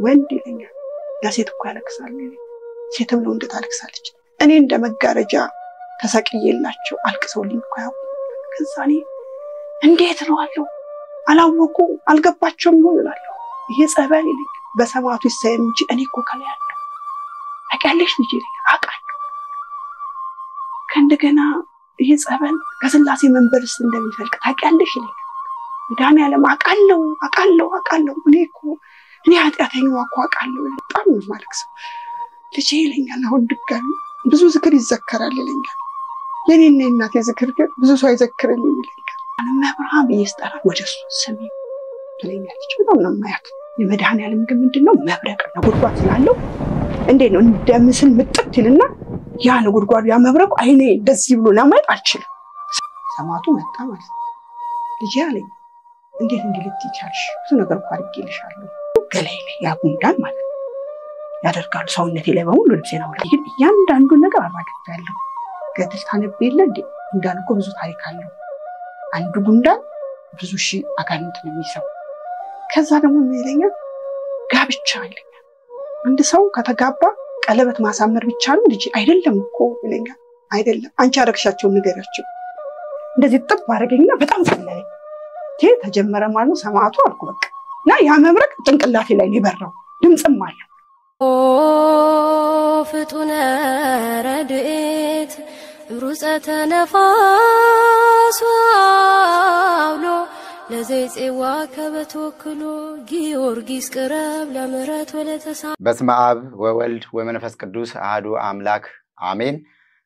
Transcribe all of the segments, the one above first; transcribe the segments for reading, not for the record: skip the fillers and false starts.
ወንድ ይለኛል ለሴት እኮ ያለቅሳል ሴትም ለወንድ ታለቅሳለች እኔ እንደ መጋረጃ ተሰቅዬላቸው አልቅሰውልኝ እኮ ያው ከዛኔ እንዴት ነው አለው አላወቁ አልገባቸውም ይሆናል ይሄ ጸበል ይልኝ በሰማቱ ይሰየም እንጂ እኔ እኮ ከላይ ያለው አቃለሽ ልጅ አቃለሁ ከእንደገና ይሄ ጸበል ከስላሴ መንበርስ እንደሚፈልቅ ታውቂያለሽ ይልኝ ዳን ያለም አቃለሁ እኔ ኃጢአተኛው እኮ አቃለሁ በጣም ማለክስ ልጅ ይለኛል አሁን ድጋሚ ብዙ ዝክር ይዘከራል ይለኛል የኔና እናቴ ዝክር ግን ብዙ ሰው አይዘክርም ይለኛል መብርሃን ይስጠራ ወደሱ ስሚ ይለኛል በጣም ነው ማያት የመድኃኔ ዓለም ግን ምንድነው መብረቅ ነው ጉድጓድ ስላለው እንዴት ነው እንደምስል ምጥጥ ይልና ያ ነው ጉድጓዱ ያ መብረቁ አይኔ እንደዚህ ብሎ ለማየት አልችልም ሰማቱ መጣ ማለት ልጅ ያለኝ እንዴት እንዲልት ይቻልሽ ብዙ ነገር አድርጌልሻለሁ ገላይ ላይ ያ ጉንዳን ማለት ያደርጋሉ ሰውነቴ ላይ በሙሉ ልብሴና ወለ ግን ያንዳንዱ ነገር አራግፋለሁ ገድል ታነብየለ እንዴ ጉንዳን እኮ ብዙ ታሪክ አለው አንዱ ጉንዳን ብዙ ሺህ አጋንንት ነው የሚሰው ከዛ ደግሞ የሚለኛ ጋብቻ ይለኛል አንድ ሰው ከተጋባ ቀለበት ማሳመር ብቻ ነው ልጅ አይደለም እኮ ይለኛ አይደለም አንቺ አረክሻቸው ንገራቸው እንደዚህ ጥብ አረገኝና በጣም ፈለለኝ ተጀመረ ማለት ሰማቱ አልኩ በቃ ና ያ መብረቅ ጭንቅላቴ ላይ ይበራው ድምጽም አለ ፍጡነ ረድኤት ሩፀተ ነፋስ አውሎ ለዘይጽዋ ከበተወክሎ ጊዮርጊስ ቅረብ ለምሕረት ወለተሳ በስመ አብ ወወልድ ወመንፈስ ቅዱስ አሐዱ አምላክ አሜን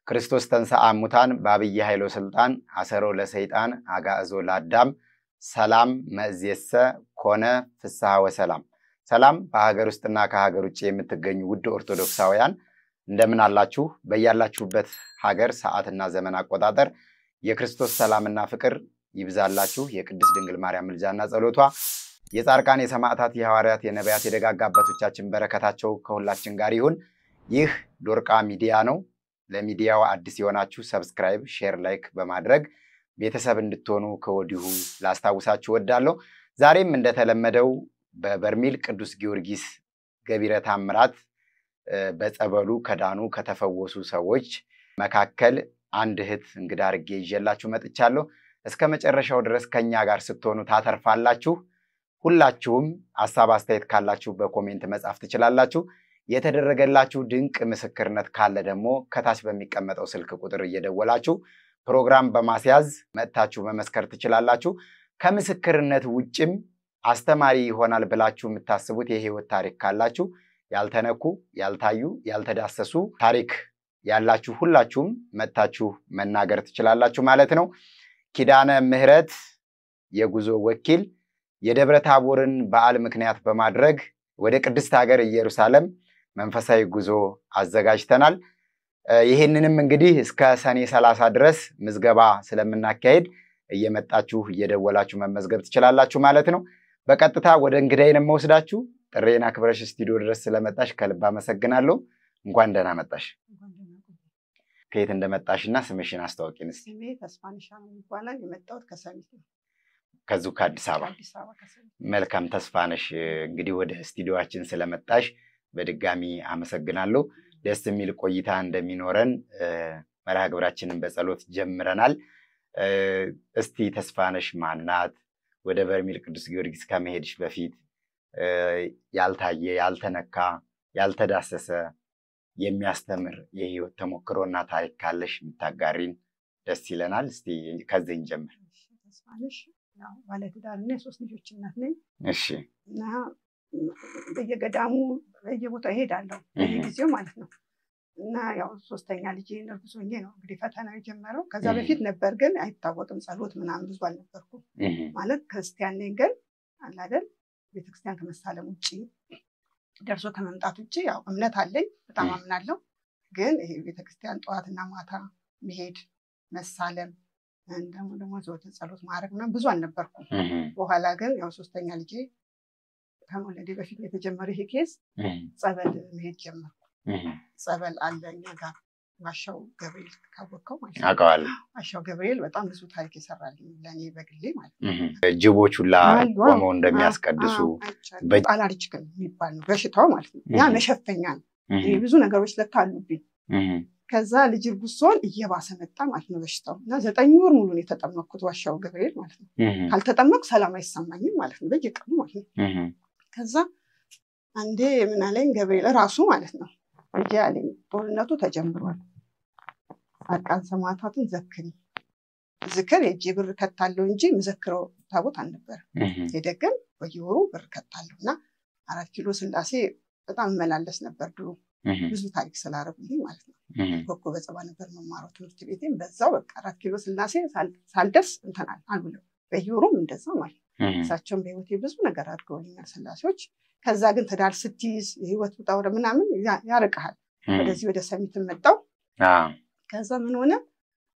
ክርስቶስ ተንሥአ እሙታን በአብይ ኃይሎ ስልጣን አሰሮ ለሰይጣን አጋዕዞ ለአዳም ሰላም መእዜሰ ኮነ ፍስሐ ወሰላም ሰላም በሀገር ውስጥና ከሀገር ውጭ የምትገኙ ውድ ኦርቶዶክሳውያን እንደምን አላችሁ በእያላችሁበት ሀገር ሰዓትና ዘመን አቆጣጠር የክርስቶስ ሰላምና ፍቅር ይብዛላችሁ የቅድስት ድንግል ማርያም ምልጃና ጸሎቷ የጻድቃን የሰማዕታት የሐዋርያት የነቢያት የደጋግ አባቶቻችን በረከታቸው ከሁላችን ጋር ይሁን ይህ ዶርቃ ሚዲያ ነው ለሚዲያው አዲስ የሆናችሁ ሰብስክራይብ ሼር ላይክ በማድረግ ቤተሰብ እንድትሆኑ ከወዲሁ ላስታውሳችሁ ወዳለሁ ዛሬም እንደተለመደው በበርሜል ቅዱስ ጊዮርጊስ ገቢረ ተአምራት በጸበሉ ከዳኑ ከተፈወሱ ሰዎች መካከል አንድ እህት እንግዳ አርጌ ይዤላችሁ መጥቻለሁ እስከ መጨረሻው ድረስ ከኛ ጋር ስትሆኑ ታተርፋላችሁ ሁላችሁም ሐሳብ አስተያየት ካላችሁ በኮሜንት መጻፍ ትችላላችሁ የተደረገላችሁ ድንቅ ምስክርነት ካለ ደግሞ ከታች በሚቀመጠው ስልክ ቁጥር እየደወላችሁ ፕሮግራም በማስያዝ መጥታችሁ መመስከር ትችላላችሁ ከምስክርነት ውጭም አስተማሪ ይሆናል ብላችሁ የምታስቡት የህይወት ታሪክ ካላችሁ ያልተነኩ ያልታዩ ያልተዳሰሱ ታሪክ ያላችሁ ሁላችሁም መጥታችሁ መናገር ትችላላችሁ ማለት ነው ኪዳነ ምህረት የጉዞ ወኪል የደብረ ታቦርን በዓል ምክንያት በማድረግ ወደ ቅድስት ሀገር ኢየሩሳሌም መንፈሳዊ ጉዞ አዘጋጅተናል ይሄንንም እንግዲህ እስከ ሰኔ 30 ድረስ ምዝገባ ስለምናካሄድ እየመጣችሁ እየደወላችሁ መመዝገብ ትችላላችሁ ማለት ነው በቀጥታ ወደ እንግዳዬን መወስዳችሁ ጥሬና ክብረሽ ስቱዲዮ ድረስ ስለመጣሽ ከልብ አመሰግናለሁ እንኳን ደህና መጣሽ ከየት እንደመጣሽና ስምሽን አስተዋውቂን እስቲ ስሜ ተስፋነሽ ይባላል የመጣሁት ከሰሚት ነው ከዙ ከአዲስ አበባ መልካም ተስፋነሽ እንግዲህ ወደ ስቱዲዮአችን ስለመጣሽ በድጋሚ አመሰግናለሁ ደስ የሚል ቆይታ እንደሚኖረን መርሃ ግብራችንን በጸሎት ጀምረናል እስቲ ተስፋነሽ ማናት ወደ በርሜል ቅዱስ ጊዮርጊስ ከመሄድሽ በፊት ያልታየ ያልተነካ ያልተዳሰሰ የሚያስተምር የህይወት ተሞክሮና ታሪክ ካለሽ ምታጋሪን ደስ ይለናል እስቲ ከዚህ እንጀምር ተስፋነሽ ያው ባለትዳርና ሶስት ልጆች እናት ነኝ እሺ እና በየገዳሙ በየቦታው እሄዳለሁ በየጊዜው ማለት ነው እና ያው ሶስተኛ ልጄ ነርኩሶኝ ነው እንግዲህ ፈተናው ጀመረው ከዛ በፊት ነበር ግን አይታወቅም ጸሎት ምናምን ብዙ አልነበርኩም ማለት ክርስቲያን ነኝ ግን አለ አይደል ቤተክርስቲያን ከመሳለም ውጪ ደርሶ ከመምጣት ውጪ ያው እምነት አለኝ በጣም አምናለሁ ግን ይሄ ቤተክርስቲያን ጧትና ማታ መሄድ መሳለም እንደሞ ዘወትር ጸሎት ማድረግ ምናምን ብዙ አልነበርኩም በኋላ ግን ያው ሶስተኛ ልጄ ከመውለዴ በፊት የተጀመረ ይሄ ኬስ ጸበል መሄድ ጀመርኩ ጸበል አለኛ ጋር ዋሻው ገብርኤል ካወቀው ማለት ነው አውቀዋለሁ ዋሻው ገብርኤል በጣም ብዙ ታሪክ ይሰራልኝ ለኔ በግሌ ማለት ነው ጅቦች ሁላ ቆመው እንደሚያስቀድሱ አላርጂክ የሚባል ነው በሽታው ማለት ነው ያ መሸፈኛ ነው ብዙ ነገሮች ለካሉብኝ ከዛ ልጅ ጉሶን እየባሰ መጣ ማለት ነው በሽታው እና 9 ወር ሙሉ ነው የተጠመቅኩት ዋሻው ገብርኤል ማለት ነው ካልተጠመቅ ሰላም አይሰማኝም ማለት ነው በየቀኑ ማለት ነው ከዛ አንዴ ምን አለኝ ገብርኤል ራሱ ማለት ነው እንጂ አለኝ ጦርነቱ ተጀምሯል አቃን ሰማዕታትን ዘክሪ ዝክር የጅብር ከታለው እንጂ መዘክረው ታቦት አልነበረ የደገም በየወሩ ብር ከታለውና 4 ኪሎ ስላሴ በጣም መላለስ ነበር ድሮ ብዙ ታሪክ ስላረጉልኝ ማለት ነው ኮኮ በጸባ ነበር መማረው ትምህርት ቤቴን በዛው በቃ 4 ኪሎ ስላሴ ሳልደርስ እንተናል አሉለ በየወሩም እንደዛው ማለት እሳቸውም በህይወቴ ብዙ ነገር አድርገውልኛል ስላሴዎች ከዛ ግን ተዳር ስትይዝ የህይወት ውጣ ወደ ምናምን ያርቀሃል ወደዚህ ወደ ሰሚት መጣው ከዛ ምን ሆነ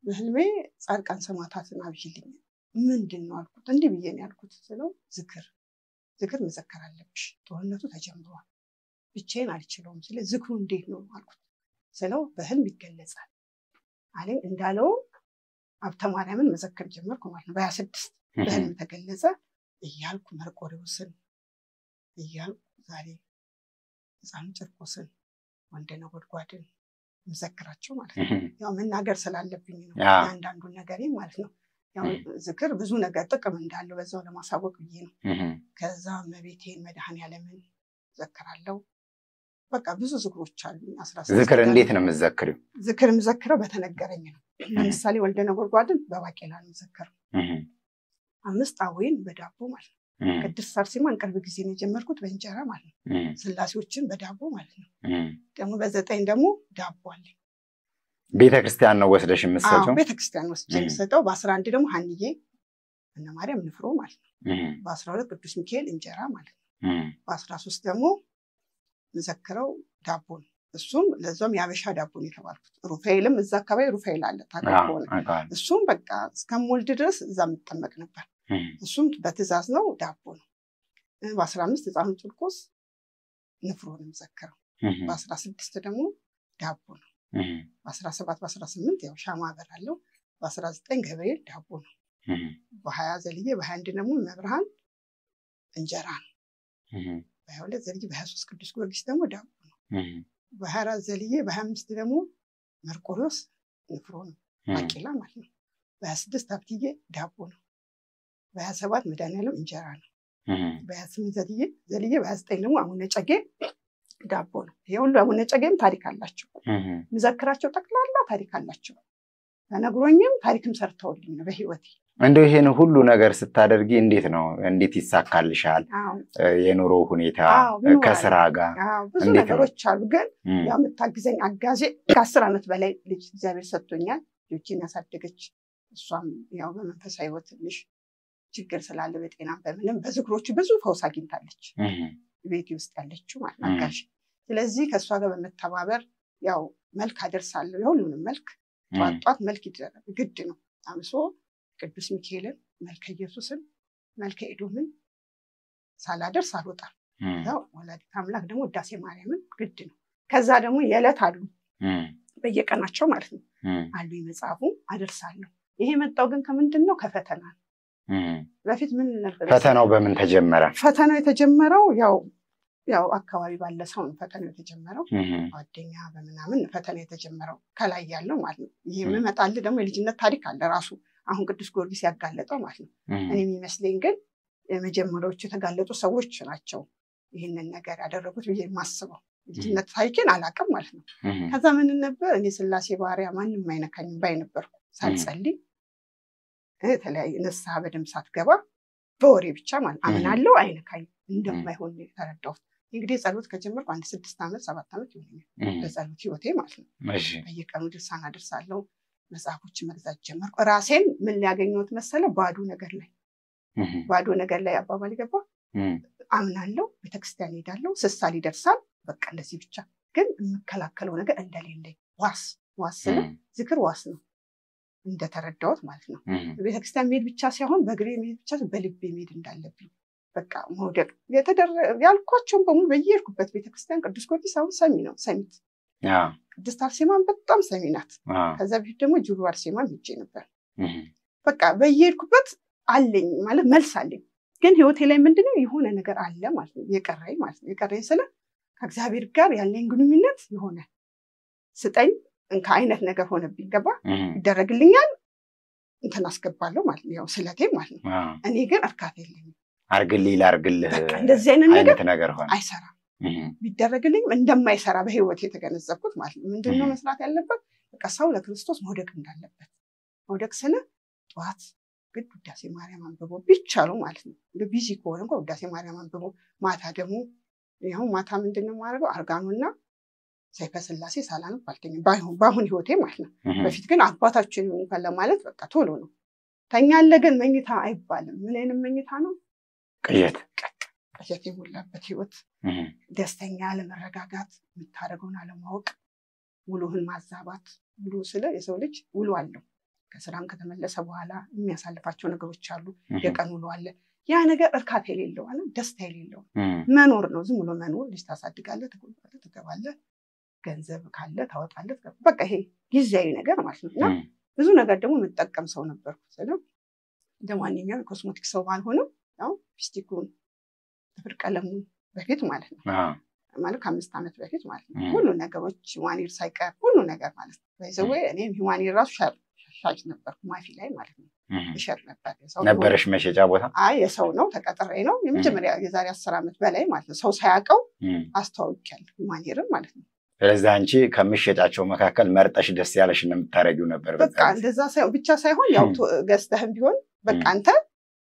በህልሜ ጻድቃን ሰማዕታትን አብይልኝ ምንድነው አልኩት እንዲህ ብዬ ነው ያልኩት ስለው ዝክር መዘከር አለብሽ ጦርነቱ ተጀምሯል ብቻዬን አልችለውም ስለ ዝክሩ እንዴት ነው አልኩት ስለው በህልም ይገለጻል አለኝ እንዳለው አብተ ማርያምን መዘከር ጀመርኩ ማለት ነው በ26 በህልም ተገለጸ እያልኩ መርቆሬዎስን እያልኩ ዛሬ ህፃን ጨርቆስን ወንደነ ጎድጓድን መዘክራቸው ማለት ነው ያው መናገር ስላለብኝ ነው አንዳንዱ ነገር ማለት ነው ያው ዝክር ብዙ ነገር ጥቅም እንዳለው በዛው ለማሳወቅ ብዬ ነው ከዛ መቤቴን መድኃኔዓለምን ዘክራለሁ በቃ ብዙ ዝክሮች አሉ 16 ዝክር እንዴት ነው የምትዘክሪው ዝክር የምዘክረው በተነገረኝ ነው ለምሳሌ ወልደነ ጎድጓድን በባቄላ ነው የምዘክረው 5 አዌን በዳቦ ማለት ነው ቅድስት አርሴማን ቅርብ ጊዜ ነው የጀመርኩት በእንጀራ ማለት ነው ስላሴዎችን በዳቦ ማለት ነው ደግሞ በ9 ደግሞ ዳቦ አለ ቤተክርስቲያን ነው ወስደሽ የምትሰጠው ቤተክርስቲያን ወስጄ የምሰጠው በ11 ደግሞ ሀንዬ እና ማርያም ንፍሮ ማለት ነው በ12 ቅዱስ ሚካኤል እንጀራ ማለት ነው በ13 ደግሞ መዘክረው ዳቦ ነው እሱም ለዛም ያበሻ ዳቦ ነው የተባልኩት ሩፋኤልም እዛ አካባቢ ሩፋኤል አለ ታውቃለህ እሱም በቃ እስከምወልድ ድረስ እዛ መጠመቅ ነበር እሱም በትእዛዝ ነው ዳቦ ነው በ15 ህፃኑ ጭልቆስ ንፍሮ ነው መዘክረው በ16 ደግሞ ዳቦ ነው በ17 በ18 ያው ሻማ አበራለሁ በ19 ገብርኤል ዳቦ ነው በ20 ዘልዬ በ21 ደግሞ መብርሃን እንጀራ ነው በ22 ዘልዬ በ23 ቅዱስ ጊዮርጊስ ደግሞ ዳቦ ነው በ24 ዘልዬ በ25 ደግሞ መርቆሬዎስ ንፍሮ ነው ባቄላ ማለት ነው በ26 አብትዬ ዳቦ ነው በ27 መድኃኔዓለም እንጀራ ነው በ28 ዘልዬ በ29 ደግሞ አቡነ ጨጌ ዳቦ ነው ይሁን አቡነ ጨጌም ታሪክ አላቸው መዘክራቸው ጠቅላላ ታሪክ አላቸው ተነግሮኝም ታሪክም ሰርተውልኝ ነው በህይወቴ እንደው ይሄን ሁሉ ነገር ስታደርጊ እንዴት ይሳካልሻል የኑሮ ሁኔታ ከስራ ጋር ብዙ ነገሮች አሉ ግን ያው መታግዘኝ አጋዜ ከ10 አመት በላይ ልጅ እግዚአብሔር ሰጥቶኛል ልጅን ያሳደገች እሷም ያው በመንፈሳዊ ህይወት ትንሽ ችግር ስላለ በጤና በምንም በዝክሮቹ ብዙ ፈውስ አግኝታለች ቤት ውስጥ ያለችው ማለት አጋሽ ስለዚህ ከሷ ጋር በመተባበር ያው መልክ አደርሳለሁ የሁሉንም መልክ ጧት መልክ ይደረግ ግድ ነው አምሶ ቅዱስ ሚካኤልን መልከ ኢየሱስን መልከ ኤዶምን ሳላደርስ አልወጣም ያው ወላዲተ አምላክ ደግሞ ውዳሴ ማርያምን ግድ ነው ከዛ ደግሞ የዕለት አሉ በየቀናቸው ማለት ነው አሉ መጽሐፉ አደርሳለሁ ይሄ መጣው ግን ከምንድነው ከፈተና በፊት ምን ነበር ፈተናው በምን ተጀመረ ፈተናው የተጀመረው ያው አካባቢ ባለ ሰው ነው ፈተናው የተጀመረው ጓደኛ በመናምን ፈተና የተጀመረው ከላይ ያለው ማለት ነው ይሄ መጣል ደግሞ የልጅነት ታሪክ አለ ራሱ አሁን ቅዱስ ጊዮርጊስ ያጋለጠው ማለት ነው እኔ የሚመስለኝ ግን የመጀመሪያዎቹ የተጋለጡ ሰዎች ናቸው ይሄንን ነገር ያደረጉት ብዬ ማስበው ልጅነት ታሪክን አላቀም ማለት ነው ከዛ ምን ነበር እኔ ስላሴ ባሪያ ማንንም አይነካኝም ባይ ነበርኩ ሳልጸልይ የተለያየ ንስሐ በደም ሳትገባ በወሬ ብቻ ማለት አምናለሁ አይነካኝም እንደማይሆን ተረዳሁት እንግዲህ ጸሎት ከጀመርኩ 6 አመት 7 አመት ይሆናል በጸሎት ህይወቴ ማለት ነው በየቀኑ ድርሳን አደርሳለሁ መጽሐፎች መግዛት ጀመርኩ ራሴን ምን ሊያገኙት መሰለ ባዶ ነገር ላይ አባባል ይገባ አምናለሁ ቤተክርስቲያን ሄዳለሁ ስሳል ይደርሳል በቃ እንደዚህ ብቻ ግን የምከላከለው ነገር እንደሌለኝ ዋስ ዝክር ዋስ ነው እንደተረዳሁት ማለት ነው ቤተክርስቲያን መሄድ ብቻ ሳይሆን በእግሬ መሄድ ብቻ በልቤ መሄድ እንዳለብኝ በቃ መውደቅ ያልኳቸውን በሙሉ በየርኩበት ቤተክርስቲያን ቅዱስ ጊዮርጊስ አሁን ሰሚት ቅድስት አርሴማን በጣም ሰሚ ናት። ከዛ በፊት ደግሞ ጅሩ አርሴማን ሄጄ ነበር። በቃ በየሄድኩበት አለኝ ማለት መልስ አለኝ። ግን ህይወቴ ላይ ምንድነው የሆነ ነገር አለ ማለት ነው የቀረኝ ማለት ነው። የቀረኝ ስለ ከእግዚአብሔር ጋር ያለኝ ግንኙነት የሆነ ስጠኝ እንካ አይነት ነገር ሆነብኝ። ገባ ይደረግልኛል እንትን አስገባለሁ ማለት ነው ያው ስለቴ ማለት ነው። እኔ ግን እርካታ የለኝም። አርግልኝ ላርግልህ እንደዚህ አይነት ነገር ሆነ አይሰራም። ቢደረግልኝ እንደማይሰራ በህይወቴ የተገነዘብኩት ማለት ነው። ምንድነው መስራት ያለበት? በቃ ሰው ለክርስቶስ መውደቅ እንዳለበት መውደቅ ስለ ጧት ግድ ውዳሴ ማርያም አንብቦ ቢቻሉ ማለት ነው። ቢዚ ከሆነ እንኳን ውዳሴ ማርያም አንብቦ ማታ ደግሞ ያው ማታ ምንድነው ማድረገው አርጋኑና ሰይፈ ስላሴ ሳላን ባልተኛ ባሁን ህይወቴ ማለት ነው። በፊት ግን አባታችን እንኳን ለማለት በቃ ቶሎ ነው ተኛለ። ግን መኝታ አይባልም። ምን አይነት መኝታ ነው? ቅዠት የሞላበት ህይወት፣ ደስተኛ ለመረጋጋት፣ የምታደርገውን አለማወቅ፣ ውሎህን ማዛባት። ውሎ ስለ የሰው ልጅ ውሎ አለው። ከስራም ከተመለሰ በኋላ የሚያሳልፋቸው ነገሮች አሉ። የቀን ውሎ አለ። ያ ነገር እርካታ የሌለው አለ ደስታ የሌለው መኖር ነው። ዝም ብሎ መኖር ልጅ ታሳድጋለህ፣ ትገባለህ፣ ገንዘብ ካለ ታወጣለህ። በቃ ይሄ ጊዜያዊ ነገር ማለት ነው። እና ብዙ ነገር ደግሞ የምጠቀም ሰው ነበርኩ። ስለዚህ እንደማንኛውም ኮስሞቲክስ ሰው ባልሆነም ያው ፒስቲኩን ጥፍር ቀለሙን በፊት ማለት ነው ማለት ከ5 ዓመት በፊት ማለት ነው ሁሉ ነገሮች ዋኒር ሳይቀር ሁሉ ነገር ማለት ነው። በዚያው እኔም ዋኒር ራሱ ሻጭ ነበርኩ ማፊ ላይ ማለት ነው። እሸጥ ነበር። ነበርሽ መሸጫ ቦታ? አይ የሰው ነው ተቀጥሬ ነው የመጀመሪያ የዛሬ 10 ዓመት በላይ ማለት ነው። ሰው ሳያውቀው አስተዋውቂያለሁ ዋኒርም ማለት ነው። ስለዚህ አንቺ ከምትሸጫቸው መካከል መርጠሽ ደስ ያለሽ ነው የምታረጊው ነበር? በቃ እንደዛ ሳይሆን ብቻ ሳይሆን ያው ገዝተህም ቢሆን በቃ አንተ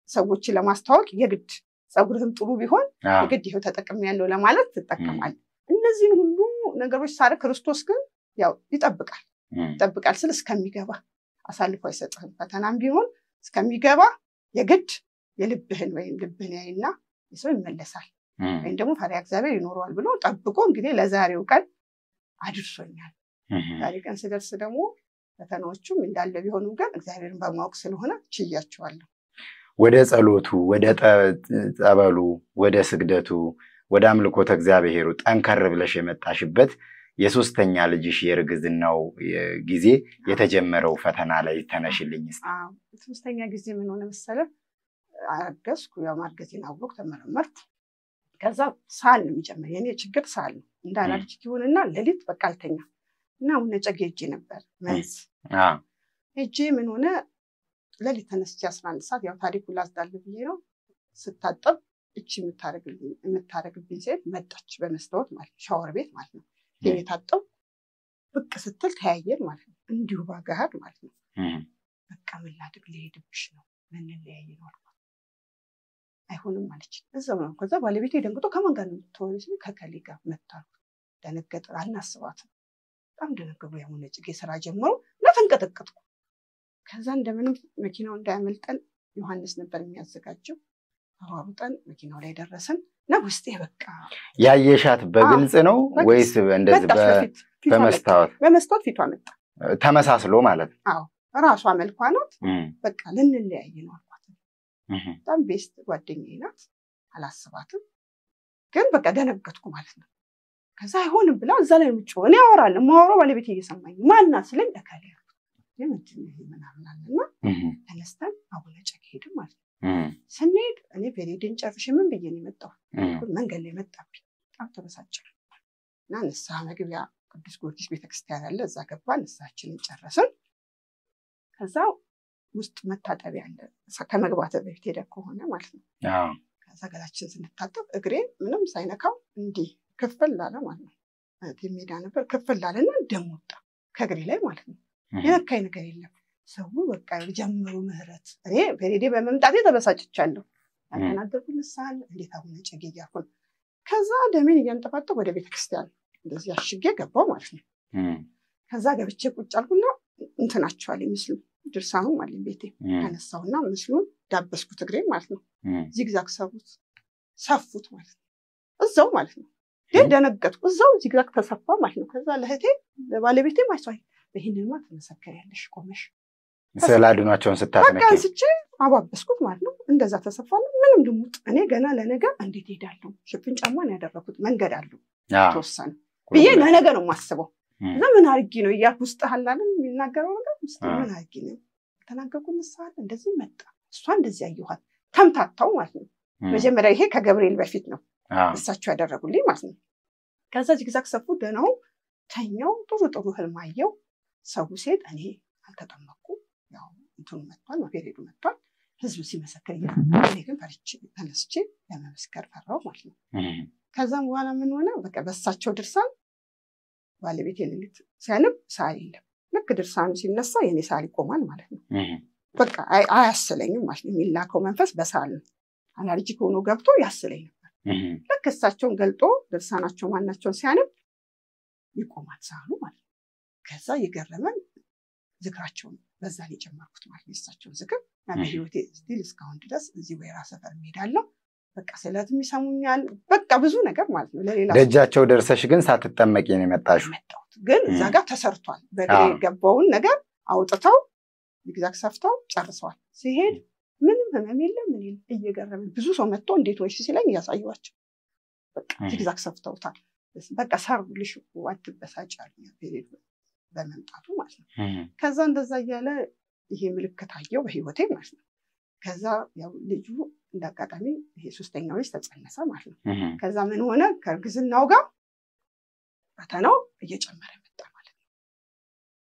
ሰዎችን ለማስተዋወቅ የግድ ጸጉርህም ጥሩ ቢሆን የግድ ይሄው ተጠቅሜያለሁ ለማለት ትጠቀማለህ። እነዚህን ሁሉ ነገሮች ሳረ ክርስቶስ ግን ያው ይጠብቃል ስለ እስከሚገባ አሳልፎ አይሰጥህም። ፈተናም ቢሆን እስከሚገባ የግድ የልብህን ወይም ልብህን ያይና የሰው ይመለሳል ወይም ደግሞ ፈሪሃ እግዚአብሔር ይኖረዋል ብሎ ጠብቆ እንግዲህ ለዛሬው ቀን አድርሶኛል። ዛሬ ቀን ስደርስ ደግሞ ፈተናዎቹም እንዳለ ቢሆኑም ግን እግዚአብሔርን በማወቅ ስለሆነ ችያቸዋለሁ። ወደ ጸሎቱ፣ ወደ ጸበሉ፣ ወደ ስግደቱ፣ ወደ አምልኮተ እግዚአብሔሩ ጠንከር ብለሽ የመጣሽበት የሶስተኛ ልጅሽ የርግዝናው ጊዜ የተጀመረው ፈተና ላይ ተነሽልኝ እስቲ። ሶስተኛ ጊዜ ምን ሆነ መሰለህ? አረገዝኩ። ያው ማርገዜን አወቅሁ፣ ተመረመርኩ። ከዛ ሳል ነው የሚጀምር። የኔ ችግር ሳል ነው። እንዳላልች ይሁንና ሌሊት በቃ አልተኛ እና ወነጨጌ ሄጄ ነበር መንዝ ሄጄ ምን ሆነ ሌሊት ተነስቼ 11 ሰዓት ያው ታሪኩን ላስዳል ብዬ ነው ስታጠብ እቺ የምታረግብኝ ሴት መጣች በመስታወት ማለት ሻወር ቤት ማለት ነው። የታጠብ ብቅ ስትል ተያየን ማለት ነው። እንዲሁ ባጋሃድ ማለት ነው። በቃ ምን ላድርግ ልሄድብሽ ነው ምን ለያይ ነው አልኳት። አይሆንም ማለች። እዛው ነው። ከዛ ባለቤቴ ደንግጦ ከማን ጋር ነው ተወርሽ? ከከሌ ጋር መጣሁ። ደነገጠ። አልናስባትም። በጣም ደነገጡ። ያሙነጭጌ ስራ ጀመሩ እና ተንቀጠቀጥኩ። ከዛ እንደምንም መኪናው እንዳያመልጠን ዮሐንስ ነበር የሚያዘጋጀው። አዋውጣን መኪናው ላይ ደረሰን እና ውስጤ በቃ ያየሻት በግልጽ ነው ወይስ እንደዚህ በመስታወት ፊቷ መጣ? ተመሳስሎ ማለት ነው? አዎ ራሷ መልኳ ናት። በቃ ልንለያይ ነው አልኳት። በጣም ቤስት ጓደኛዬ ናት። አላስባትም ግን በቃ ደነገጥኩ ማለት ነው። ከዛ አይሆንም ብላ እዛ ላይ ምጮ እኔ አወራለሁ ማወራው ባለቤቴ እየሰማኝ ማንና ስለኝ እካለ የምንድን ነው ምናምን አለና ተነስተን አቡነጨጌ ሄድን ማለት ነው። ስንሄድ እኔ ፔሬድን ጨርሼ ምን ብዬ ነው የመጣው? መንገድ ላይ መጣብኝ። በጣም ተበሳጨሁ እና ንስሐ መግቢያ ቅዱስ ጊዮርጊስ ቤተክርስቲያን አለ። እዛ ገባን፣ ንስሐችንን ጨረስን። ከዛ ውስጥ መታጠቢያ አለ ከመግባት በፊት ሄደ ከሆነ ማለት ነው። ከዛ ገላችን ስንታጠብ እግሬን ምንም ሳይነካው እንዲህ ክፍል ላለ ማለት ነው። ሜዳ ነበር ክፍል ላለና ደም ወጣ ከእግሬ ላይ ማለት ነው። የነካኝ ነገር የለም። ሰው በቃ ጀምሩ ምህረት። እኔ ፔሬዴ በመምጣቴ ተበሳጭቻለሁ። አናደርኩ ንስሐ እንዴት አቡነጨጌ ያልኩ። ከዛ ደሜን እያንጠፋጠው ወደ ቤተክርስቲያን እንደዚህ አሽጌ ገባው ማለት ነው። ከዛ ገብቼ ቁጭ አልኩና እንትናቸዋል ምስሉ ድርሳኑ ማለት ቤቴ ተነሳውና ምስሉን ዳበስኩት እግሬ ማለት ነው። ዚግዛግ ሰፉት ማለት ነው። እዛው ማለት ነው። ደነገጥኩ። እዛው ዚግዛግ ተሰፋ ማለት ነው። ከዛ ለህቴ ለባለቤቴ ማይሷይ በእንደማ ተመሰከሪያለሽ ቆመሽ ስላድኗቸውን ስታፈነቂ በቃ ስጭ አባበስኩት ማለት ነው። እንደዛ ተሰፋለ። ምንም ድሙጥ እኔ ገና ለነገ እንዴት ሄዳለሁ? ሽፍን ጫማን ያደረኩት መንገድ አለው ተወሰነ ብዬ ለነገ ነው ማስበው። እና ምን አርጊ ነው እያልኩ ውስጥ ሐላልን የሚናገረው ነገር ውስጥ ምን አርጊ ነው ተናገርኩ ንስሐ እንደዚህ መጣ እሷ እንደዚህ አየኋት ተምታታው ማለት ነው መጀመሪያ ይሄ ከገብርኤል በፊት ነው እሳቸው ያደረጉልኝ ማለት ነው ከዛ ጅግዛግ ሰፉ ደናው ተኛው ጥሩ ህልማየው ሰው ሴት እኔ አልተጠመቁ ያው እንትን መጥቷል ማፈሬዱ መጥቷል ህዝብ ሲመሰከር እኔ ግን ፈርቼ ተነስቼ ለመመስከር ፈራው ማለት ነው ከዛም በኋላ ምን ሆነ በቃ በሳቸው ድርሳን ባለቤት የሌሊት ሲያነብ ሳል የለም ልክ ድርሳኑ ሲነሳ የኔ ሳል ይቆማል ማለት ነው በቃ አያስለኝም ማለት ነው የሚላከው መንፈስ በሳል አላርጂክ ሆኖ ገብቶ ያስለኝ ነበር ልክ እሳቸውን ገልጦ ድርሳናቸው ማናቸውን ሲያነብ ይቆማል ሳሉ ማለት ነው ከዛ ይገረመን ዝክራቸውን በዛ ላይ ጨመርኩት ማለት ነው እሳቸውን ዝክር በህይወቴ ስቲል እስካሁን ድረስ እዚህ ወይራ ሰፈር ሄዳለሁ በቃ ስለትም ይሰሙኛል በቃ ብዙ ነገር ማለት ነው ለሌላ ደጃቸው ደርሰሽ ግን ሳትጠመቂ ነው የመጣሽው ግን እዛ ጋር ተሰርቷል በግሬ ገባውን ነገር አውጥተው ጅግዛግ ሰፍተው ጨርሰዋል ሲሄድ ምንም ህመም የለም ምን እየገረመ ብዙ ሰው መጥቶ እንዴት ወይስ ሲለኝ ያሳዩዋቸው በቃ ጅግዛግ ሰፍተውታል በቃ ሳርልሽ ወጥበሳጭ አለኝ ፔሪድ በመምጣቱ ማለት ነው ከዛ እንደዛ ያለ ይሄ ምልክት አየው በህይወቴ ማለት ነው ከዛ ያው ልጁ እንዳጋጣሚ ይሄ ሶስተኛው ልጅ ተጸነሰ ማለት ነው ከዛ ምን ሆነ ከርግዝናው ጋር ፈተናው እየጨመረ መጣ ማለት ነው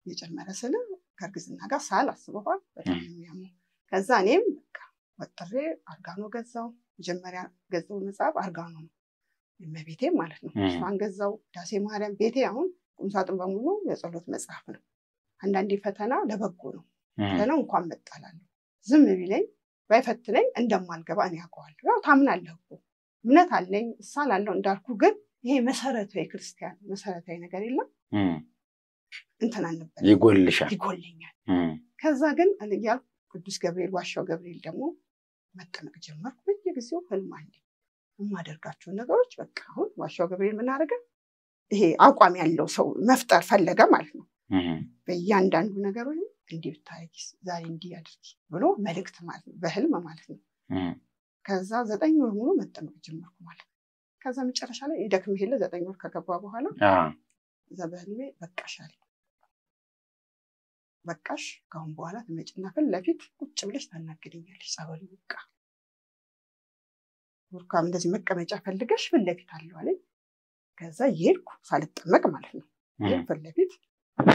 እየጨመረ ስለ ከርግዝና ጋር ሳል አስበዋል በጣም የሚያሙ ከዛ እኔም በቃ ወጥሬ አርጋኖ ገዛው መጀመሪያ ገዛው መጽሐፍ አርጋኖ ነው የመቤቴ ማለት ነው እሷን ገዛው ዳሴ ማርያም ቤቴ አሁን ቁምሳጥን በሙሉ የጸሎት መጽሐፍ ነው አንዳንዴ ፈተና ለበጎ ነው ፈተናው እንኳን መጣላለሁ ዝም ቢለኝ ባይፈትነኝ እንደማልገባ እኔ አውቀዋለሁ ያው ታምናለሁ እምነት አለኝ እሳላለሁ እንዳልኩ ግን ይሄ መሰረታዊ ክርስቲያን መሰረታዊ ነገር የለም እንተና ነበር ይጎልኛል ከዛ ግን አልያል ቅዱስ ገብርኤል ዋሻው ገብርኤል ደግሞ መጠመቅ ጀመርኩ በየጊዜው ህልም አለ የማደርጋቸው ነገሮች በቃ አሁን ዋሻው ገብርኤል ምን አደረገ ይሄ አቋም ያለው ሰው መፍጠር ፈለገ ማለት ነው በእያንዳንዱ ነገር ወይ እንዲህ ብታይስ ዛሬ እንዲህ አድርጊ ብሎ መልእክት ማለት ነው በህልም ማለት ነው ከዛ 9 ወር ሙሉ መጠመቅ ጀመርኩ ማለት ነው ከዛ መጨረሻ ላይ ይደክም ይሄለ 9 ወር ከገባ በኋላ እዛ በህልሜ በቃሽ ካሁን በኋላ ትመጭና ለፊት ቁጭ ብለሽ ታናግደኛለሽ ጸበሉ በቃ ወርካም እንደዚህ መቀመጫ ፈልገሽ ለፊት አለው አለኝ ከዛ ይሄድኩ ሳልጠመቅ ማለት ነው ለፊት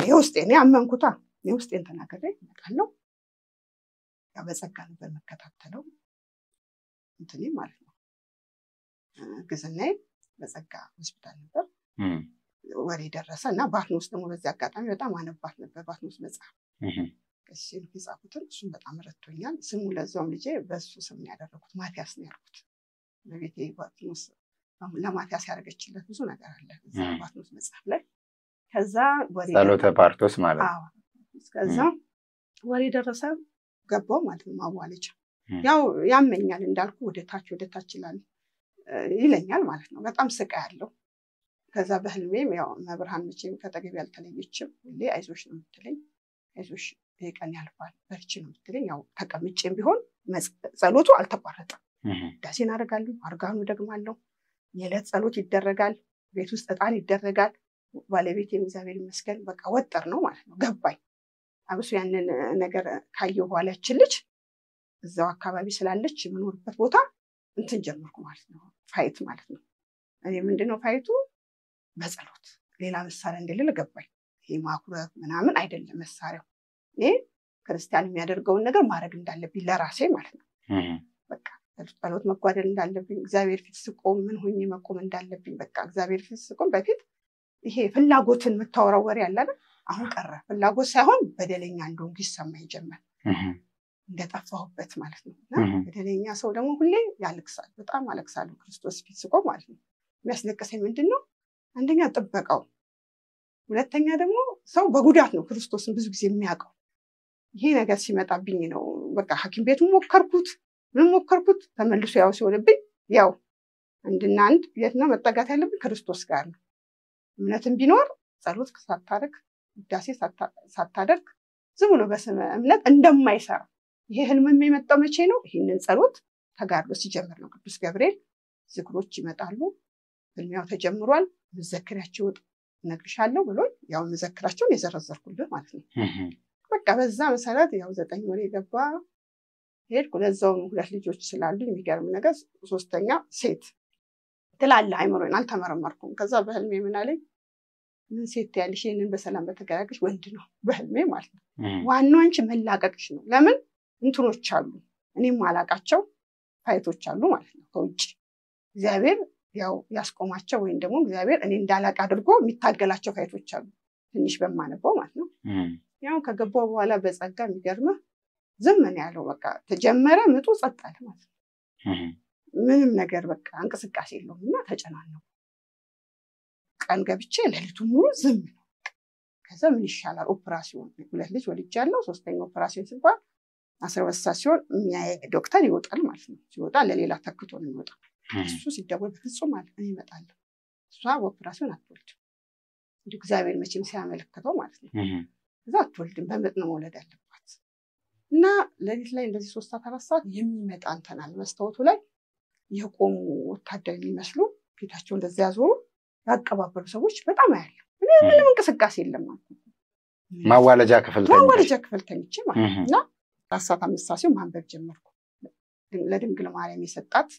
የውስጤን ያመንኩታ የውስጤን ተናገረ ይመጣለው ያ በጸጋ ነበር መከታተለው እንትኔ ማለት ነው ግዝናዬ በጸጋ ሆስፒታል ነበር ወሬ ደረሰና ባትኖስ ደግሞ በዚህ አጋጣሚ በጣም አነባት ነበር ባትኖስ መጽሐፍ ከሲል ይጻፉትን እሱም በጣም ረድቶኛል ስሙ ለዛውም ልጄ በሱ ስም ያደረኩት ማቲያስ ነው ያልኩት በቤቴ ባትኖስ ለማቲያስ ያደረገችለት ብዙ ነገር አለ ባትኖስ መጽሐፍ ላይ ከዛ ወሬ ጸሎተ ፓርቶስ ማለት አዎ ከዛ ወሬ ደረሰ ገባው ማለት ነው ማዋለጫ ያው ያመኛል እንዳልኩ ወደታች ይለኛል ማለት ነው በጣም ስቃይ ያለው ከዛ በህልሜም ያው መብርሃን መቼም ከተገቢ ያልተለየችም ሁሌ አይዞሽ ነው የምትለኝ አይዞሽ የቀን ያልፋል በርቺ ነው የምትለኝ ያው ተቀምጬም ቢሆን ጸሎቱ አልተቋረጠም ዳሴን አደርጋለሁ አርጋኑ ደግማለሁ የዕለት ጸሎት ይደረጋል ቤት ውስጥ ዕጣን ይደረጋል ባለቤቴ እግዚአብሔር ይመስገን በቃ ወጠር ነው ማለት ነው ገባኝ አብሶ ያንን ነገር ካየው በኋላችን ልጅ እዛው አካባቢ ስላለች የምኖርበት ቦታ እንትን ጀመርኩ ማለት ነው ፋይት ማለት ነው እኔ ምንድነው ፋይቱ በጸሎት ሌላ መሳሪያ እንደሌለ ገባኝ ይሄ ማኩረፍ ምናምን አይደለም መሳሪያው እኔ ክርስቲያን የሚያደርገውን ነገር ማድረግ እንዳለብኝ ለራሴ ማለት ነው በቃ ጸሎት መጓደል እንዳለብኝ እግዚአብሔር ፊት ስቆም ምን ሆኜ መቆም እንዳለብኝ በቃ እግዚአብሔር ፊት ስቆም በፊት ይሄ ፍላጎትን መታወራው ወሬ ያለ አሁን ቀረ ፍላጎት ሳይሆን በደለኛ እንደሆንኩ ይሰማኝ ጀመር እንደጠፋሁበት ማለት ነው በደለኛ ሰው ደግሞ ሁሌ ያለቅሳል በጣም አለቅሳለሁ ክርስቶስ ፊት ስቆም ማለት ነው የሚያስለቅሰኝ ምንድነው አንደኛ ጥበቃው ሁለተኛ ደግሞ ሰው በጉዳት ነው ክርስቶስን ብዙ ጊዜ የሚያውቀው ይሄ ነገር ሲመጣብኝ ነው በቃ ሐኪም ቤቱን ሞከርኩት ተመልሶ ያው ሲሆንብኝ ያው አንድና አንድ የት ነው መጠጋት ያለብኝ ክርስቶስ ጋር ነው እምነትን ቢኖር ጸሎት ሳታደርግ ዳሴ ሳታደርግ ዝም ብሎ በስመ እምነት እንደማይሰራ ይሄ ህልም የመጣው መቼ ነው ይሄንን ጸሎት ተጋድሎ ሲጀምር ነው ቅዱስ ገብርኤል ዝክሮች ይመጣሉ ህልሚያው ተጀምሯል መዘክሪያቸው ነግርሻለሁ ብሎ ያው መዘክራቸውን የዘረዘርኩልህ ማለት ነው። በቃ በዛ መሰረት ያው 9 ወር የገባ ሄድኩ። ለዛው ሁለት ልጆች ስላሉ የሚገርም ነገር ሶስተኛ ሴት ትላለህ አይምሮን አልተመረመርኩም። ከዛ በህልሜ ምን አለኝ ምን ሴት ያልሽ ይሄንን በሰላም በተገራገሽ ወንድ ነው በህልሜ ማለት ነው። ዋናው አንቺ መላቀቅሽ ነው። ለምን እንትኖች አሉ እኔም ማላቃቸው ፋይቶች አሉ ማለት ነው ከውጭ እግዚአብሔር ያው ያስቆማቸው ወይም ደግሞ እግዚአብሔር እኔ እንዳላቅ አድርጎ የሚታገላቸው ፋይቶች አሉ ትንሽ በማነበው ማለት ነው። ያው ከገባው በኋላ በጸጋ የሚገርምህ ዝም ምን ያለው በቃ ተጀመረ ምጡ ጸጥ አለ ማለት ነው። ምንም ነገር በቃ እንቅስቃሴ የለውምና ተጨናነው ቀን ገብቼ ለሊቱን ሙሉ ዝም ነው። ከዛ ምን ይሻላል ኦፕራሲዮን ሁለት ልጅ ወልጃለሁ። ሶስተኛው ኦፕራሲዮን ሲባል 12 ሰዓት ሲሆን የሚያይ ዶክተር ይወጣል ማለት ነው። ሲወጣ ለሌላ ተክቶ ነው የሚወጣው። እሱ ሲደወል በፍጹም ማለት ነው ይመጣል። እሷ ኦፕራሲዮን አትወልድም እንዴ እግዚአብሔር መቼም ሲያመለክተው ማለት ነው። እዛ አትወልድም በምጥ ነው መውለድ ያለባት እና ለሊት ላይ እንደዚህ 3 ሰዓት 4 ሰዓት የሚመጣ እንተናል መስታወቱ ላይ የቆሙ ወታደር የሚመስሉ ፊታቸው እንደዛ ያዞሩ ያቀባበሉ ሰዎች በጣም ያያሉ። ምንም እንቅስቃሴ የለም ማለት ነው። ማዋለጃ ክፍል ተኝቼ ማለት ነው። እና 4 ሰዓት 5 ሰዓት ሲሆን ማንበብ ጀመርኩ። ለድንግል ማርያም የሰጣት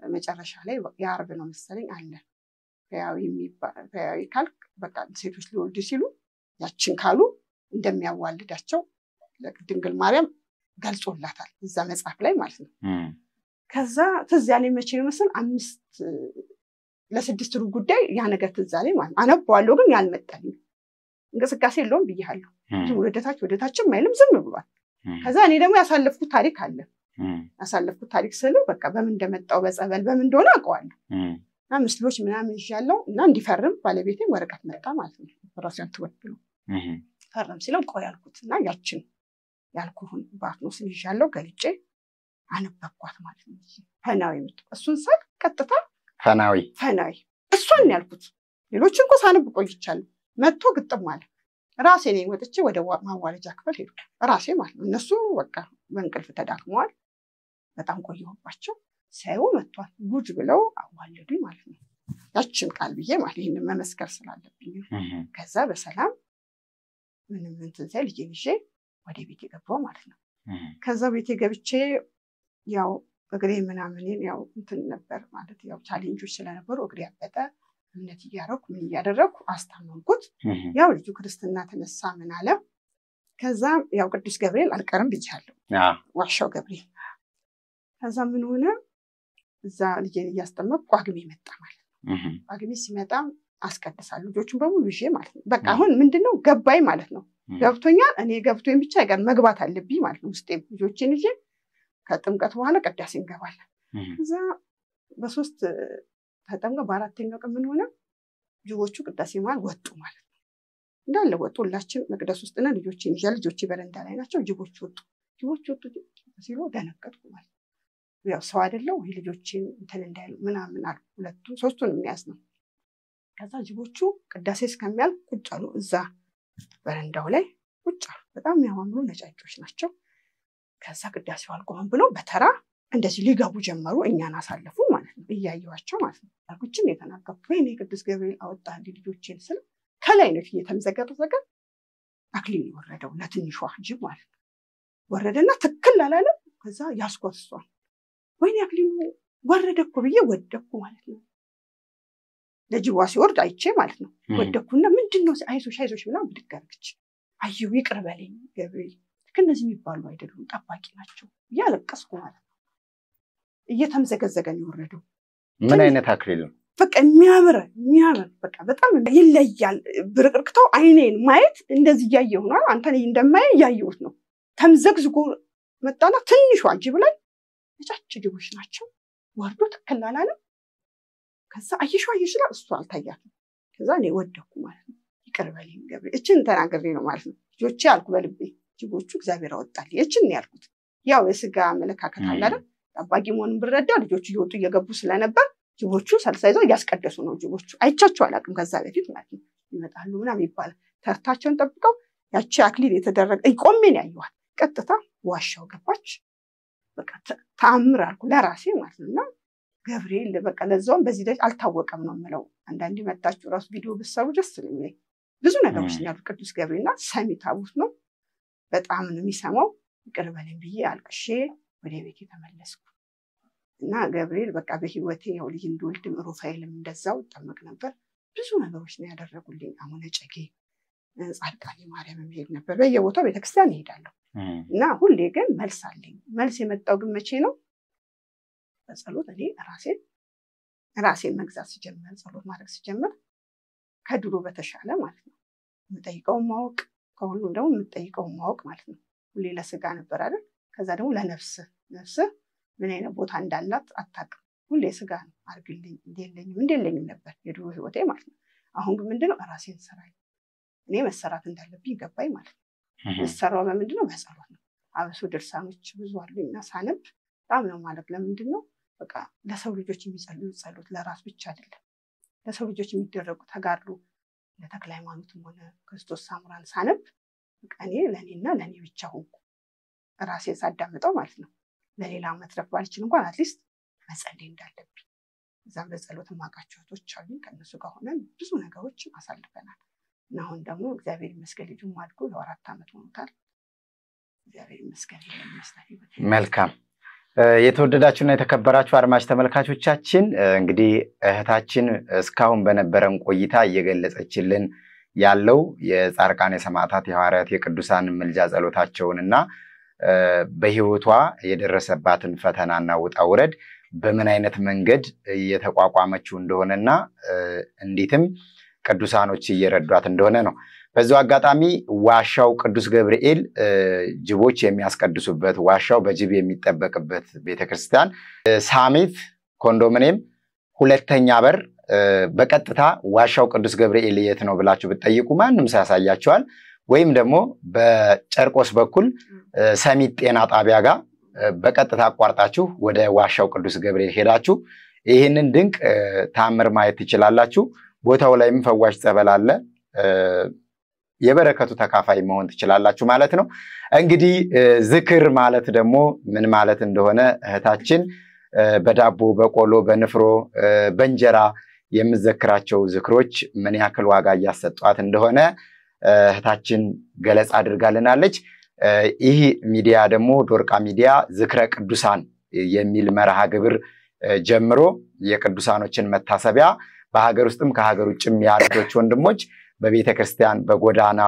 መጨረሻ ላይ ያርብ ነው መሰለኝ አለ ፈያዊ ካልክ በቃ ሴቶች ሊወልዱ ሲሉ ያችን ካሉ እንደሚያዋልዳቸው ለድንግል ማርያም ገልጾላታል እዛ መጽሐፍ ላይ ማለት ነው። ከዛ ትዝ ያለኝ መቼ ነው መሰል 5 ለ6 ሩብ ጉዳይ ያ ነገር ትዝ ያለኝ ማለት አነባዋለሁ ግን ያልመጣልኝ እንቅስቃሴ የለውም ብያለሁ። ወደታችን ማይልም ዝም ብሏል። ከዛ እኔ ደግሞ ያሳለፍኩት ታሪክ አለ ያሳለፍኩት ታሪክ ስለ በቃ በምን እንደመጣው በጸበል በምን እንደሆነ አውቀዋለሁ። ምስሎች ምናምን ይያለው እና እንዲፈርም ባለቤቴ ወረቀት መጣ ማለት ነው። ኦፕራሲዮን ተወጥቶ ፈርም ሲለው ቆይ ያልኩትና ያችን ያልኩህን ባትኖስ ይያለው ገልጬ አነበብኳት ማለት ነው። ፈናዊ እሱን ሰቅ ቀጥታ ፈናዊ እሱን ያልኩት ሌሎችን እኮ ሳነብ ቆይቻለሁ። መጥቶ ግጥም ማለት ራሴ ነኝ ወጥቼ ወደ ማዋለጃ ክፍል ሄድኩ ራሴ ማለት ነው። እነሱ በቃ በእንቅልፍ ተዳክመዋል። በጣም ቆየሁባቸው። ሳይው መጥቷል ጉድ ብለው አዋለዱኝ ማለት ነው። ያችን ቃል ብዬ ማለት ይሄንን መመስከር ስላለብኝ ከዛ በሰላም ምንም እንትን ሳይል ልጄ ወደ ቤት ገባሁ ማለት ነው። ከዛ ቤት ገብቼ ያው እግሬ ምናምን ያው እንትን ነበር ማለት ያው ቻሌንጆች ስለነበሩ እግሬ አበጠ። እምነት እያደረኩ ምን እያደረኩ አስታመምኩት። ያው ልጁ ክርስትና ተነሳ ምን አለ። ከዛ ያው ቅዱስ ገብርኤል አልቀርም ብቻለሁ ዋሻው ገብርኤል። ከዛ ምን ሆነ እዛ ልጄን እያስጠመቅኩ ቋግሜ መጣ ማለት ነው። ቋግሜ ሲመጣ አስቀድሳለሁ ልጆቹን በሙሉ ይዤ ማለት ነው። በቃ አሁን ምንድነው ገባይ ማለት ነው። ገብቶኛል እኔ ገብቶኝ ብቻ አይቀር መግባት አለብኝ ማለት ነው። ውስጤ ልጆችን ይዤ ከጥምቀት በኋላ ቅዳሴ እንገባለን። ከዛ በ3 ተጠምቀ በ4ኛው ቀን ምን ሆነ ልጆቹ ቅዳሴ ማለት ወጡ ማለት ነው። እንዳለ ወጡ ሁላችን መቅደስ ውስጥና ልጆችን ይዤ ልጆቼ በረንዳ ላይ ናቸው። ልጆቹ ወጡ ሲሉ ደነገጥኩ ማለት ነው። ያው ሰው አይደለም ወይ ልጆችን እንትን እንዳይሉ ምናምን አልኩ። 2-3ቱን የሚያዝ ነው። ከዛ ልጆቹ ቅዳሴ እስከሚያልቅ ቁጭ አሉ እዛ በረንዳው ላይ ቁጭ አሉ። በጣም የሚያማምሩ ነጫጮች ናቸው። ከዛ ቅዳሴው አልቆም ብሎ በተራ እንደዚህ ሊገቡ ጀመሩ። እኛን አሳለፉ ማለት ነው እያየዋቸው ማለት ነው። አልኩችን የተናገርኩት ወይኔ ቅዱስ ገብርኤል አወጣልኝ ልጆችን ስል ከላይ ነው እየተመዘገጠ አክሊል ወረደው ለትንሿ ጅብ ማለት ነው። ወረደና ትክክል አላለም። ከዛ ያስቆጥቷል ወይኔ አክሊሉ ወረደ እኮ ብዬ ወደኩ ማለት ነው። ለጅቧ ሲወርድ አይቼ ማለት ነው ወደኩና ምንድነው አይዞሽ ብላ ብድጋርች አየው ይቅር በለኝ ገብርኤል ከነዚህ የሚባሉ አይደሉም ጠባቂ ናቸው ያለቀስኩ ማለት ነው። እየተመዘገዘገ ነው ወረደው። ምን አይነት አክሊል ነው? በቃ የሚያምር በቃ በጣም ይለያል። ብርቅርቅታው አይኔን ማየት እንደዚህ ያየው ነው። አንተ ላይ እንደማይ ያየውት ነው። ተምዘግዝጎ መጣና ትንሿ ጅብ ላይ ነጫጭ ጅቦች ናቸው። ወርዶ ተከላላለ። ከዛ አይሽዋ ይችላል እሱ አልታያትም። ከዛ እኔ ወደኩ ማለት ነው። ይቅር በለኝ ገብርኤል እችን ተናግሬ ነው ማለት ነው። ልጆቼ አልኩ በልቤ ጅቦቹ እግዚአብሔር አወጣልኝ እችን ያልኩት ያው የስጋ መለካከት አለ አይደል። ጠባቂ መሆኑን ብረዳ ልጆቹ እየወጡ እየገቡ ስለነበር ጅቦቹ ሰልሳይዘው እያስቀደሱ ነው። ጅቦቹ አይቻቸው አላቅም ከዛ በፊት ማለት ነው። ይመጣሉ ምናምን ይባላል። ተርታቸውን ጠብቀው ያቺ አክሊል የተደረገ ቆሜን ያዩዋል። ቀጥታ ዋሻው ገባች። በቃ ተአምር አልኩ ለራሴ ማለት ነው። ገብርኤል በቃ ለዛውም በዚህ ደረጃ አልታወቀም ነው የምለው። አንዳንዴ መጣችሁ ራሱ ቪዲዮ ብትሰሩ ደስ ይለኛል። ብዙ ነገሮች ነው ያሉት። ቅዱስ ገብርኤልና ሰሚ ታቦት ነው። በጣም ነው የሚሰማው። ይቅር በለኝ ብዬ አልቅሼ ወደ ቤቴ ተመለስኩ እና ገብርኤል በቃ በህይወቴ ያው ልጅ እንደወልድ ሩፋኤልም እንደዛው ጠመቅ ነበር። ብዙ ነገሮች ነው ያደረጉልኝ። አሁን ጨጌ ጻድቃኔ ማርያም መሄድ ነበር። በየቦታው ቤተክርስቲያን እሄዳለሁ እና ሁሌ ግን መልስ አለኝ። መልስ የመጣው ግን መቼ ነው? በጸሎት እኔ ራሴን መግዛት ሲጀምር፣ ጸሎት ማድረግ ሲጀምር ከድሮ በተሻለ ማለት ነው። የምጠይቀውን ማወቅ፣ ከሁሉም ደግሞ የምጠይቀውን ማወቅ ማለት ነው። ሁሌ ለስጋ ነበር አይደል? ከዛ ደግሞ ለነፍስ ምን አይነት ቦታ እንዳላት አታውቅም። ሁሌ ስጋ ነው አርግልኝ እንደሌለኝም ነበር የድሮ ህይወቴ ማለት ነው። አሁን ግን ምንድነው ራሴን ሰራይ እኔ መሰራት እንዳለብኝ ገባኝ ማለት ነው። መሰራው በምንድነው? በጸሎት ነው። አብሶ ድርሳኖች ብዙ አሉኝና ሳነብ በጣም ነው ማለት ለምንድነው በቃ ለሰው ልጆች የሚጸልዩ ጸሎት ለራስ ብቻ አይደለም። ለሰው ልጆች የሚደረጉ ተጋድሎ ለተክለ ሃይማኖትም ሆነ ክርስቶስ ሳምራን ሳነብ በቃ እኔ ለኔና ለኔ ብቻ ሆንኩ ራሴን ሳዳምጠው ማለት ነው። ለሌላ መትረፍ ባልችል እንኳን አትሊስት መጸለይ እንዳለብኝ እዛም በጸሎት ማቃቸው እህቶች አሉኝ። ከነሱ ጋር ሆነን ብዙ ነገሮችን አሳልፈናል እና አሁን ደግሞ እግዚአብሔር ይመስገን ልጁም አድጎ ለ4 ዓመት ሆኖታል። እግዚአብሔር ይመስገን ይመስገን። መልካም የተወደዳችሁና የተከበራችሁ አድማጭ ተመልካቾቻችን እንግዲህ እህታችን እስካሁን በነበረን ቆይታ እየገለጸችልን ያለው የጻድቃን የሰማዕታት የሐዋርያት የቅዱሳን ምልጃ ጸሎታቸውንና በህይወቷ የደረሰባትን ፈተናና ውጣ ውረድ በምን አይነት መንገድ እየተቋቋመችው እንደሆነና እንዴትም ቅዱሳኖች እየረዷት እንደሆነ ነው። በዛው አጋጣሚ ዋሻው ቅዱስ ገብርኤል ጅቦች የሚያስቀድሱበት ዋሻው በጅብ የሚጠበቅበት ቤተክርስቲያን ሳሚት ኮንዶሚኒየም ሁለተኛ በር በቀጥታ ዋሻው ቅዱስ ገብርኤል የት ነው ብላችሁ ብትጠይቁ ማንም ሳያሳያችኋል። ወይም ደግሞ በጨርቆስ በኩል ሰሚት ጤና ጣቢያ ጋር በቀጥታ አቋርጣችሁ ወደ ዋሻው ቅዱስ ገብርኤል ሄዳችሁ ይሄንን ድንቅ ታምር ማየት ትችላላችሁ። ቦታው ላይም ፈዋሽ ጸበል አለ። የበረከቱ ተካፋይ መሆን ትችላላችሁ ማለት ነው። እንግዲህ ዝክር ማለት ደግሞ ምን ማለት እንደሆነ እህታችን በዳቦ በቆሎ በንፍሮ በእንጀራ የምዘክራቸው ዝክሮች ምን ያክል ዋጋ እያሰጧት እንደሆነ እህታችን ገለጻ አድርጋልናለች። ይህ ሚዲያ ደግሞ ዶርቃ ሚዲያ ዝክረ ቅዱሳን የሚል መርሃ ግብር ጀምሮ የቅዱሳኖችን መታሰቢያ በሀገር ውስጥም ከሀገር ውጭም ያሉት ወንድሞች በቤተክርስቲያን በጎዳና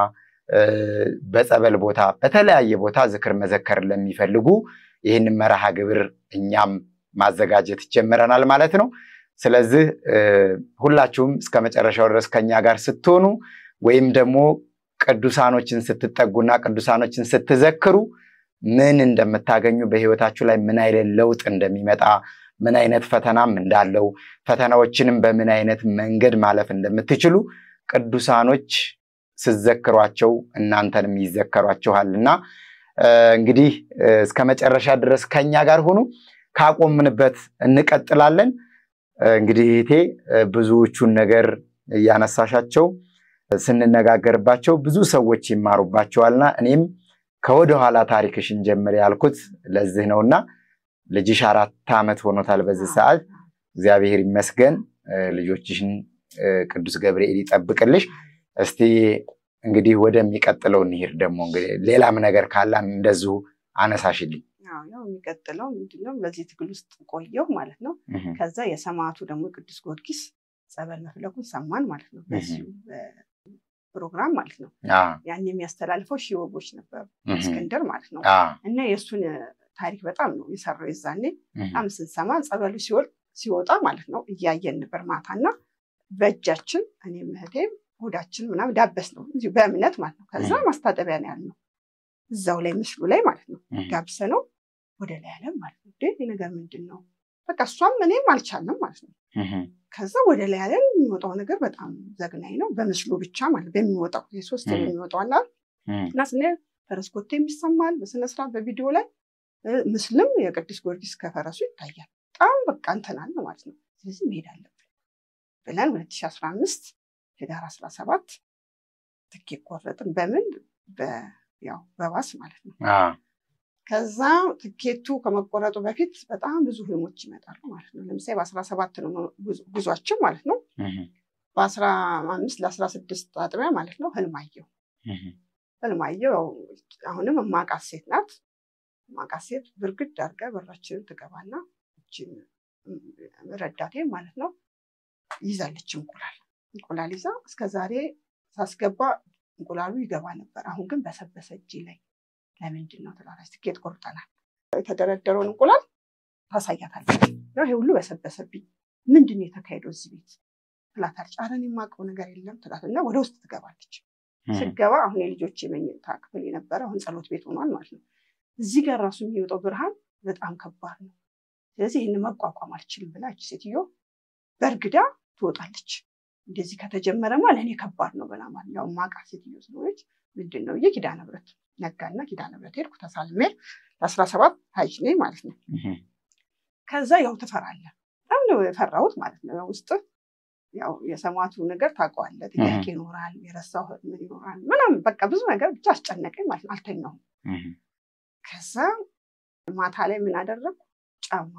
በጸበል ቦታ በተለያየ ቦታ ዝክር መዘከር ለሚፈልጉ ይህን መርሃ ግብር እኛም ማዘጋጀት ጀምረናል ማለት ነው። ስለዚህ ሁላችሁም እስከመጨረሻው ድረስ ከኛ ጋር ስትሆኑ ወይም ደግሞ ቅዱሳኖችን ስትጠጉና ቅዱሳኖችን ስትዘክሩ ምን እንደምታገኙ በህይወታችሁ ላይ ምን አይነት ለውጥ እንደሚመጣ ምን አይነት ፈተናም እንዳለው ፈተናዎችንም በምን አይነት መንገድ ማለፍ እንደምትችሉ ቅዱሳኖች ሲዘክሯቸው እናንተንም ይዘክሯችኋልና እንግዲህ እስከመጨረሻ ድረስ ከኛ ጋር ሆኑ። ካቆምንበት እንቀጥላለን። እንግዲህ እቴ ብዙዎቹን ነገር ያነሳሻቸው ስንነጋገርባቸው ብዙ ሰዎች ይማሩባቸዋልና እኔም ከወደ ኋላ ታሪክሽን ጀምር ያልኩት ለዚህ ነውና ልጅሽ 4 ዓመት ሆኖታል በዚህ ሰዓት። እግዚአብሔር ይመስገን። ልጆችሽን ቅዱስ ገብርኤል ይጠብቅልሽ። እስቲ እንግዲህ ወደሚቀጥለው እንሂድ። ደግሞ እንግዲህ ሌላም ነገር ካላን እንደዚሁ አነሳሽልኝ። ያው የሚቀጥለው ምንድነው በዚህ ትግል ውስጥ ቆየው ማለት ነው። ከዛ የሰማዕቱ ደግሞ ቅዱስ ጊዮርጊስ ጸበል መፍለቁን ሰማን ማለት ነው። በዚህ ፕሮግራም ማለት ነው። ያን የሚያስተላልፈው ሺወጎች ነበር እስክንድር ማለት ነው። እና የሱን ታሪክ በጣም ነው የሰራው። ይዛኔ በጣም ስንሰማ ጸበሉ ሲወጣ ማለት ነው እያየን ነበር ማታና በእጃችን እኔም እህቴም ሆዳችን ምናምን ዳበስ ነው እንጂ በእምነት ማለት ነው። ከዛ ማስታጠቢያ ነው ያልነው እዛው ላይ ምስሉ ላይ ማለት ነው ጋብሰ ነው ወደ ላይ ያለ ማለት ነው። ይሄ ነገር ምንድነው? በቃ እሷም እኔም አልቻልንም ማለት ነው። ከዛ ወደ ላይ ያለ የሚወጣው ነገር በጣም ዘግናኝ ነው። በምስሉ ብቻ ማለት በሚወጣው የሶስት የሚወጣው አለ እና ስለ ፈረስኮቴ የሚሰማል በስነ ስርዓት በቪዲዮ ላይ ምስልም የቅዱስ ጊዮርጊስ ከፈረሱ ይታያል። በጣም በቃ እንተናል ማለት ነው። ስለዚህ መሄድ አለብን ብለን 2015 ህዳር 17 ትኬት ቆረጥን። በምን ያው በባስ ማለት ነው። ከዛ ትኬቱ ከመቆረጡ በፊት በጣም ብዙ ህልሞች ይመጣሉ ማለት ነው። ለምሳሌ በ17 ነው ጉዟችን ማለት ነው። በ15 ለ16 አጥቢያ ማለት ነው ህልማየው አሁንም ማቃት ሴት ናት። ማቃት ሴት ብርግድ አድርጋ በራችንን ትገባና እቺን ረዳቴ ማለት ነው ይዛለች እንቁላል ይዛ እስከዛሬ ሳስገባ እንቁላሉ ይገባ ነበር። አሁን ግን በሰበሰ እጄ ላይ ለምንድን ነው ትላለች። ትኬት ቆርጠናል። የተደረደረውን እንቁላል ታሳያታለች። ያው ይሄ ሁሉ በሰበሰብኝ ምንድን ነው የተካሄደው እዚህ ቤት ትላታለች። ኧረ እኔ የማውቀው ነገር የለም ትላትና ወደ ውስጥ ትገባለች። ስገባ አሁን የልጆቼ መኝታ ክፍል የነበረ አሁን ጸሎት ቤት ሆኗል ማለት ነው። እዚህ ጋር ራሱ የሚወጣው ብርሃን በጣም ከባድ ነው። ስለዚህ ይህን መቋቋም አልችልም ብላ እቺ ሴትዮ በርግዳ ትወጣለች። እንደዚህ ከተጀመረማ ለእኔ ከባድ ነው ብላ ማለት ያው ማቃት ሴትዮ ስለሆነች ምንድን ነው ኪዳነ ምሕረት ነጋና ኪዳነ ምሕረት ሄድኩ ተሳልሜ 17 ሀጅ ነኝ ማለት ነው። ከዛ ያው ትፈራለህ። በጣም ነው የፈራሁት ማለት ነው። ውስጥ ያው የሰማቱ ነገር ታውቀዋለህ። ጥያቄ ይኖራል፣ የረሳው ምን ይኖራል ምናምን በቃ ብዙ ነገር ብቻ አስጨነቀኝ ማለት ነው። አልተኛሁም። ከዛ ማታ ላይ ምን አደረኩ? ጫማ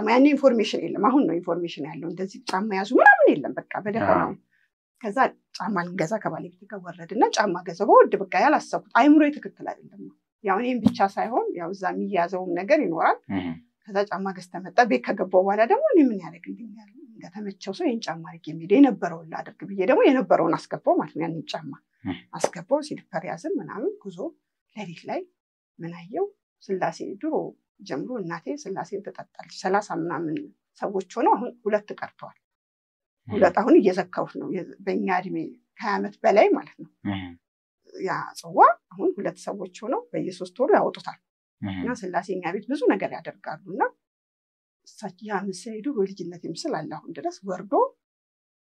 ያኔ ኢንፎርሜሽን የለም። አሁን ነው ኢንፎርሜሽን ያለው። እንደዚህ ጫማ ያዙ ምናምን የለም። በቃ በደፈናው ከዛ ጫማ ልንገዛ ከባለቤት ጋር ወረድና ጫማ ገዛሁ። በውድ በቃ ያላሰብኩት አይምሮዬ ትክክል አይደለም። ያው እኔም ብቻ ሳይሆን ያው እዛ የሚያዘውም ነገር ይኖራል። ከዛ ጫማ ገዝተህ መጣ። ቤት ከገባሁ በኋላ ደግሞ እኔ ምን ያደርግልኛል እንደተመቸው ሰው ይሄን ጫማ አድርጌ የሚሄድ የነበረውን ላድርግ ብዬ ደግሞ የነበረውን አስገባው ማለት ነው። ያንን ጫማ አስገባው። ሲልፐር ያዝን ምናምን ጉዞ። ሌሊት ላይ ምን አየው? ስላሴ ድሮ ጀምሮ እናቴ ስላሴን ትጠጣለች። 30 ምናምን ሰዎች ሆነው አሁን 2 ቀርተዋል። 2 አሁን እየዘካሁት ነው። በእኛ እድሜ 20 ዓመት በላይ ማለት ነው። ያ ጽዋ አሁን 2 ሰዎች ሆነው በየ3 ወሩ ያወጡታል። እና ስላሴ እኛ ቤት ብዙ ነገር ያደርጋሉና እሳቸው ያ ምስል ሄዱ። ልጅነት ምስል አለ አሁን ድረስ ወርዶ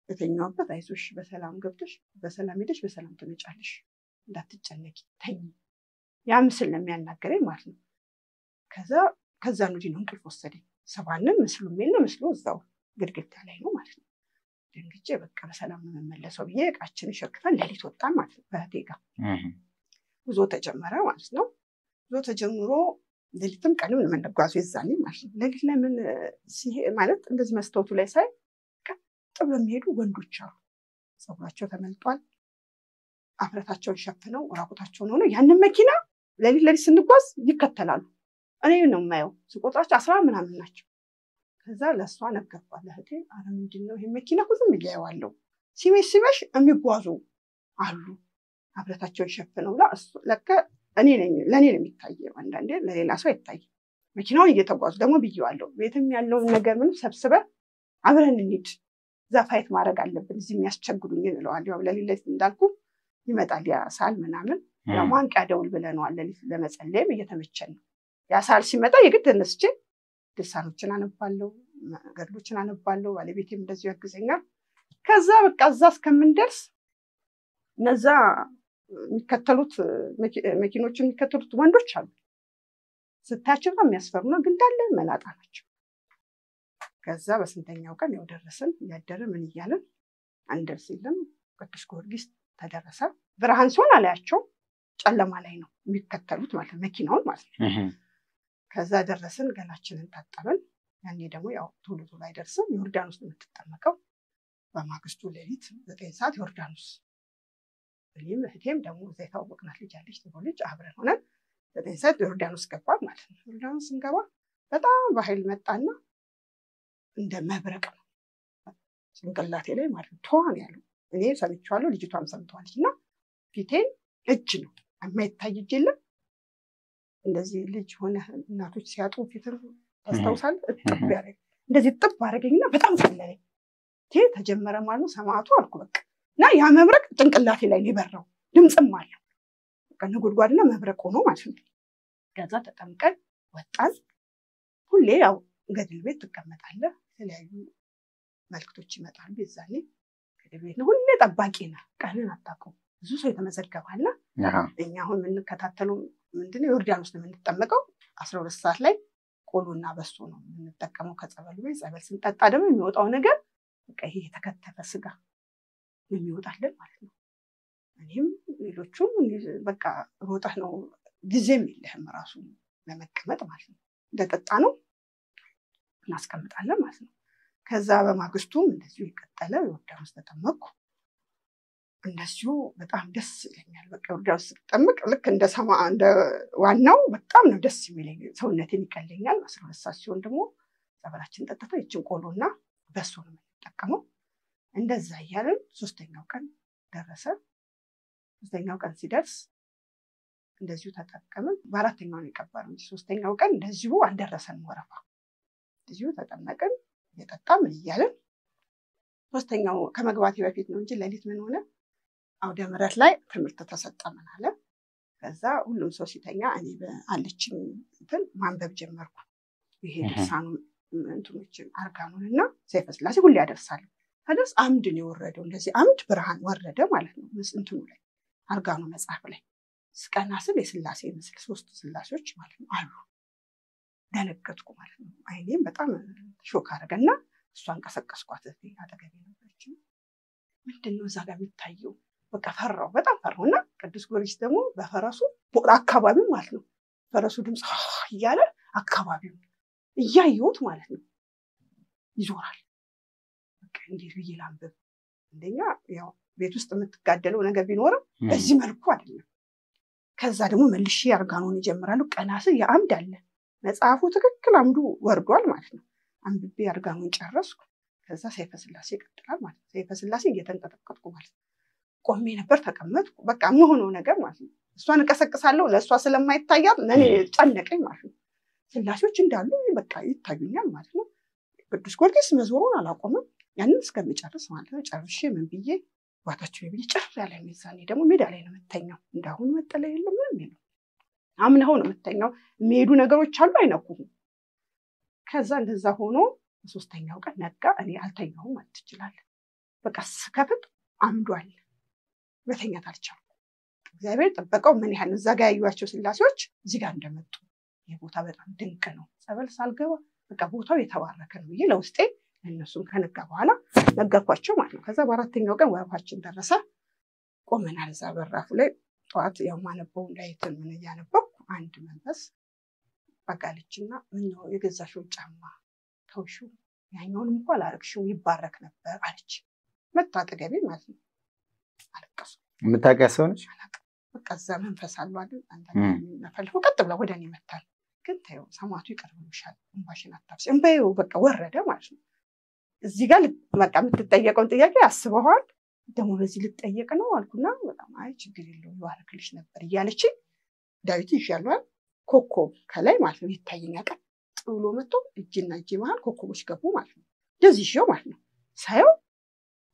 በተኛውበት አይዞሽ በሰላም ገብተሽ በሰላም ሄደሽ በሰላም ትመጫለሽ እንዳትጨነቂ ተኝ። ያ ምስል ነው የሚያናገረኝ ማለት ነው። ከዛ ነው ዲኑ እንቅልፍ ወሰደኝ። ሰባንም ምስሉም የለም። ምስሉ እዛው ግድግዳ ላይ ነው ማለት ነው። ደንግጬ በቃ በሰላም ነው የምመለሰው ብዬ ዕቃችንን ሸክፈን ሌሊት ወጣን ማለት ነው። በእህቴ ጋር ጉዞ ተጀመረ ማለት ነው። ጉዞ ተጀምሮ ሌሊትም ቀንም የምንጓዘው የዛኔ ማለት ነው። ሌሊት ላይ ምን ማለት እንደዚህ መስታወቱ ላይ ሳይ ቀጥ ብለው የሚሄዱ ወንዶች አሉ። ፀጉራቸው ተመልጧል። አፍረታቸውን ሸፍነው ራቁታቸውን ሆነው ያንን መኪና ሌሊት ስንጓዝ ይከተላሉ። እኔ ነው የማየው። ስቆጥራቸው 10 ምናምን ናቸው። ከዛ ለሷ ነገርኳት ለእህቴ። አረ ምንድነው ይሄ መኪና ሁሉም ይያያዋለሁ። ሲመሽ የሚጓዙ አሉ አፍረታቸውን ሸፍነው ለካ ለኔ ነው የሚታየው። አንዳንዴ ለሌላ ሰው አይታይም። መኪናውን እየተጓዙ ደግሞ ብየዋለሁ። ቤትም ያለውን ነገር ምን ሰብስበ አብረን እንሂድ። ዛፋይት ማድረግ አለብን እዚህ የሚያስቸግሩኝ እንለዋለሁ። ያው ለሌሊት እንዳልኩ ይመጣል ያ ሳል ምናምን ያው ማንቂያ ደውል ብለናል። ለሊት ለመጸለይም እየተመቸን ነው። ያ ሳል ሲመጣ የግድ ተነስቼ ድርሳኖችን አነባለሁ፣ ገድሎችን አነባለሁ። ባለቤቴም እንደዚሁ ያግዘኛል። ከዛ በቃ እዛ እስከምንደርስ እነዛ የሚከተሉት መኪኖችን የሚከተሉት ወንዶች አሉ። ስታቸው የሚያስፈሩ ነው፣ ግን እንዳለ መላጣ ናቸው። ከዛ በስንተኛው ቀን ያው ደረስን። ያደረ ምን እያለን አንደርስ የለም። ቅዱስ ጊዮርጊስ ተደረሰ። ብርሃን ሲሆን አላያቸው ጨለማ ላይ ነው የሚከተሉት ማለት መኪናውን ማለት ነው። ከዛ ደረስን። ገላችንን ታጠብን። ያኔ ደግሞ ያው ቶሎ አይደርስም። ዮርዳኖስ ነው የምትጠመቀው። በማግስቱ ሌሊት 9 ሰዓት ዮርዳኖስ። እኔም እህቴም ደግሞ እዛ የታወቅናት ልጅ አለች። ልጅ አብረን ሆነን 9 ሰዓት ዮርዳኖስ ገባን ማለት ነው። ዮርዳኖስ ስንገባ በጣም በኃይል መጣና እንደ መብረቅ ነው ጭንቅላቴ ላይ ማለት ነው ተዋን ያለው። እኔ ሰምቼዋለሁ፣ ልጅቷም ሰምተዋለች። እና ፊቴን እጅ ነው የማይታይ እጅ የለም። እንደዚህ ልጅ ሆነ እናቶች ሲያጡ ፊትን ታስታውሳለህ? እጥብ ያደረገ እንደዚህ እጥብ አደረገኝና በጣም ቀለለኝ። ተጀመረ ማለት ነው ሰማዕቱ አልኩ በቃ። እና ያ መብረቅ ጭንቅላቴ ላይ ሊበራው ድምጽም አለው በቃ ነጎድጓድና መብረቅ ሆኖ ማለት ነው። ከዛ ተጠምቀን ወጣን። ሁሌ ያው ገድል ቤት ትቀመጣለህ። የተለያዩ መልክቶች ይመጣሉ። የዛኔ ገድል ቤት ነው ሁሌ ጠባቂ ነህ። ቀንን አታውቀውም። ብዙ ሰው የተመዘገባልና እኛ አሁን የምንከታተለው ምንድነው ዮርዳኖስ ነው የምንጠመቀው። 12 ሰዓት ላይ ቆሎና በሶ ነው የምንጠቀመው ከጸበሉ ቤት። ጸበል ስንጠጣ ደግሞ የሚወጣው ነገር በቃ ይሄ የተከተፈ ስጋ የሚወጣልን ማለት ነው። እኔም ሌሎቹም በቃ ሮጠህ ነው ጊዜም የለህም ራሱ ለመቀመጥ ማለት ነው እንደጠጣ ነው እናስቀምጣለን ማለት ነው ከዛ በማግስቱም እንደዚሁ ይቀጠለ ዮርዳኖስ ተጠመቅኩ እንደዚሁ በጣም ደስ ይለኛል በቃ ዮርዳኖስ ተጠመቅ ልክ እንደ ዋናው በጣም ነው ደስ የሚለኝ ሰውነቴን ይቀለኛል 12 ሰዓት ሲሆን ደግሞ ጸበላችን ጠጥተን እቺን ቆሎና በሱ ነው የምንጠቀመው እንደዛ ያያለን ሶስተኛው ቀን ደረሰ ሶስተኛው ቀን ሲደርስ እንደዚሁ ተጠቀምን በአራተኛው ነው የቀበረው ሶስተኛው ቀን እንደዚሁ አልደረሰን ወረፋ እንደዚሁ ተጠመቅን የጠጣም ይያለን ሶስተኛው ከመግባቴ በፊት ነው እንጂ ለሊት ምን ሆነ አውደ ምሕረት ላይ ትምህርት ተሰጠመን አለ ከዛ ሁሉም ሰው ሲተኛ እኔ አለችኝ እንትን ማንበብ ጀመርኩ ይሄ ድርሳኑ እንትኖችን አርጋኑንና ሰይፈ ሥላሴ ሁሉ ያደርሳል ታዲያስ አምድ ነው የወረደው እንደዚህ አምድ ብርሃን ወረደ ማለት ነው እንትኑ ላይ አርጋኑ መጽሐፍ ላይ ስቀና ስል የሥላሴ ምስል ሶስት ሥላሴዎች ማለት ነው አሉ ደነገጥኩ ማለት ነው አይኔም በጣም ሾክ አረገና እሷን ቀሰቀስኳት አጠገቤ ነበርች ምንድነው እዛ ጋር የሚታየው በቃ ፈራው በጣም ፈራውና ቅዱስ ጊዮርጊስ ደግሞ በፈረሱ አካባቢው ማለት ነው ፈረሱ ድምጽ እያለ አካባቢው እያየሁት ማለት ነው ይዞራል በቃ እንዴት ብዬ ላንብብ እንደኛ ያው ቤት ውስጥ የምትጋደለው ነገር ቢኖርም በዚህ መልኩ አይደለም ከዛ ደግሞ መልሼ አርጋኑን ይጀምራሉ ቀናስ ያአምድ አለ መጽሐፉ ትክክል አምዱ ወርዷል ማለት ነው አንብቤ አርጋኑን ጨረስኩ ከዛ ሰይፈ ሥላሴ ይቀጥላል ማለት ነው ሰይፈ ሥላሴ እየተንቀጠቀጥኩ ማለት ነው ቆሜ ነበር ተቀመጥኩ በቃ መሆነው ነገር ማለት ነው እሷን ቀሰቅሳለሁ ለእሷ ስለማይታያት ለኔ ጨነቀኝ ማለት ነው ሥላሴዎች እንዳሉ በቃ ይታዩኛል ማለት ነው ቅዱስ ጊዮርጊስ መዞሩን አላቆመም ያንን እስከመጨረስ ማለት ነው ጨርሼ ምን ብዬ ዋታችሁ ይብይ ጨር ያለ ሚዛኔ ደግሞ ሜዳ ላይ ነው መተኛው እንዳሁን መጠለ የለም ምንም የለም አምነው ነው መተኛው የሚሄዱ ነገሮች አሉ አይነኩም ከዛ እንደዛ ሆኖ ሶስተኛው ቀን ነጋ እኔ አልተኛውም ማለት ይችላል በቃ ስከፍት አምዷል በተኛት አልቻልኩም እግዚአብሔር ጠበቀው ምን ያህል እዛ ጋር ያዩዋቸው ሥላሴዎች እዚህ ጋር እንደመጡ የቦታ በጣም ድንቅ ነው ጸበል ሳልገባ በቃ ቦታው የተባረከ ነው ይሄ ለውስጤ እነሱም ከነጋ በኋላ ነገርኳቸው ማለት ነው ከዛ በአራተኛው ቀን ወራችን ደረሰ ቆመናል እዛ በራፉ ላይ ጧት ያው ማነበው እንዳይተን ምን ያነበው አንድ መንፈስ በቃልችና ምን ነው የገዛሽው ጫማ ተውሹ ያኛውንም እንኳን አላረክሽው ይባረክ ነበር አለች መጣጠገቤ ማለት ነው አለቀሱ የምታቀሰውንሽ በቃ እዛ መንፈስ አሉ አይደል አንዳንዴ ነፈልኩ ቀጥ ብላ ወደኔ መጣል ግን ታየው ሰማቱ ይቀርብልሻል እንባሽን አታፍሽ እንባዬው በቃ ወረደ ማለት ነው እዚህ ጋር በቃ የምትጠየቀውን ጥያቄ አስበዋል ደግሞ በዚህ ልትጠየቅ ነው አልኩና በጣም አይ ችግር የለውም ይባርክልሽ ነበር እያለች ዳዊት ይሻላል ኮኮብ ከላይ ማለት ነው ይታየኛል ጥሎ መጥቶ እጅና እጅ መሃል ኮኮቦች ገቡ ማለት ነው እንደዚህ ይሽው ማለት ነው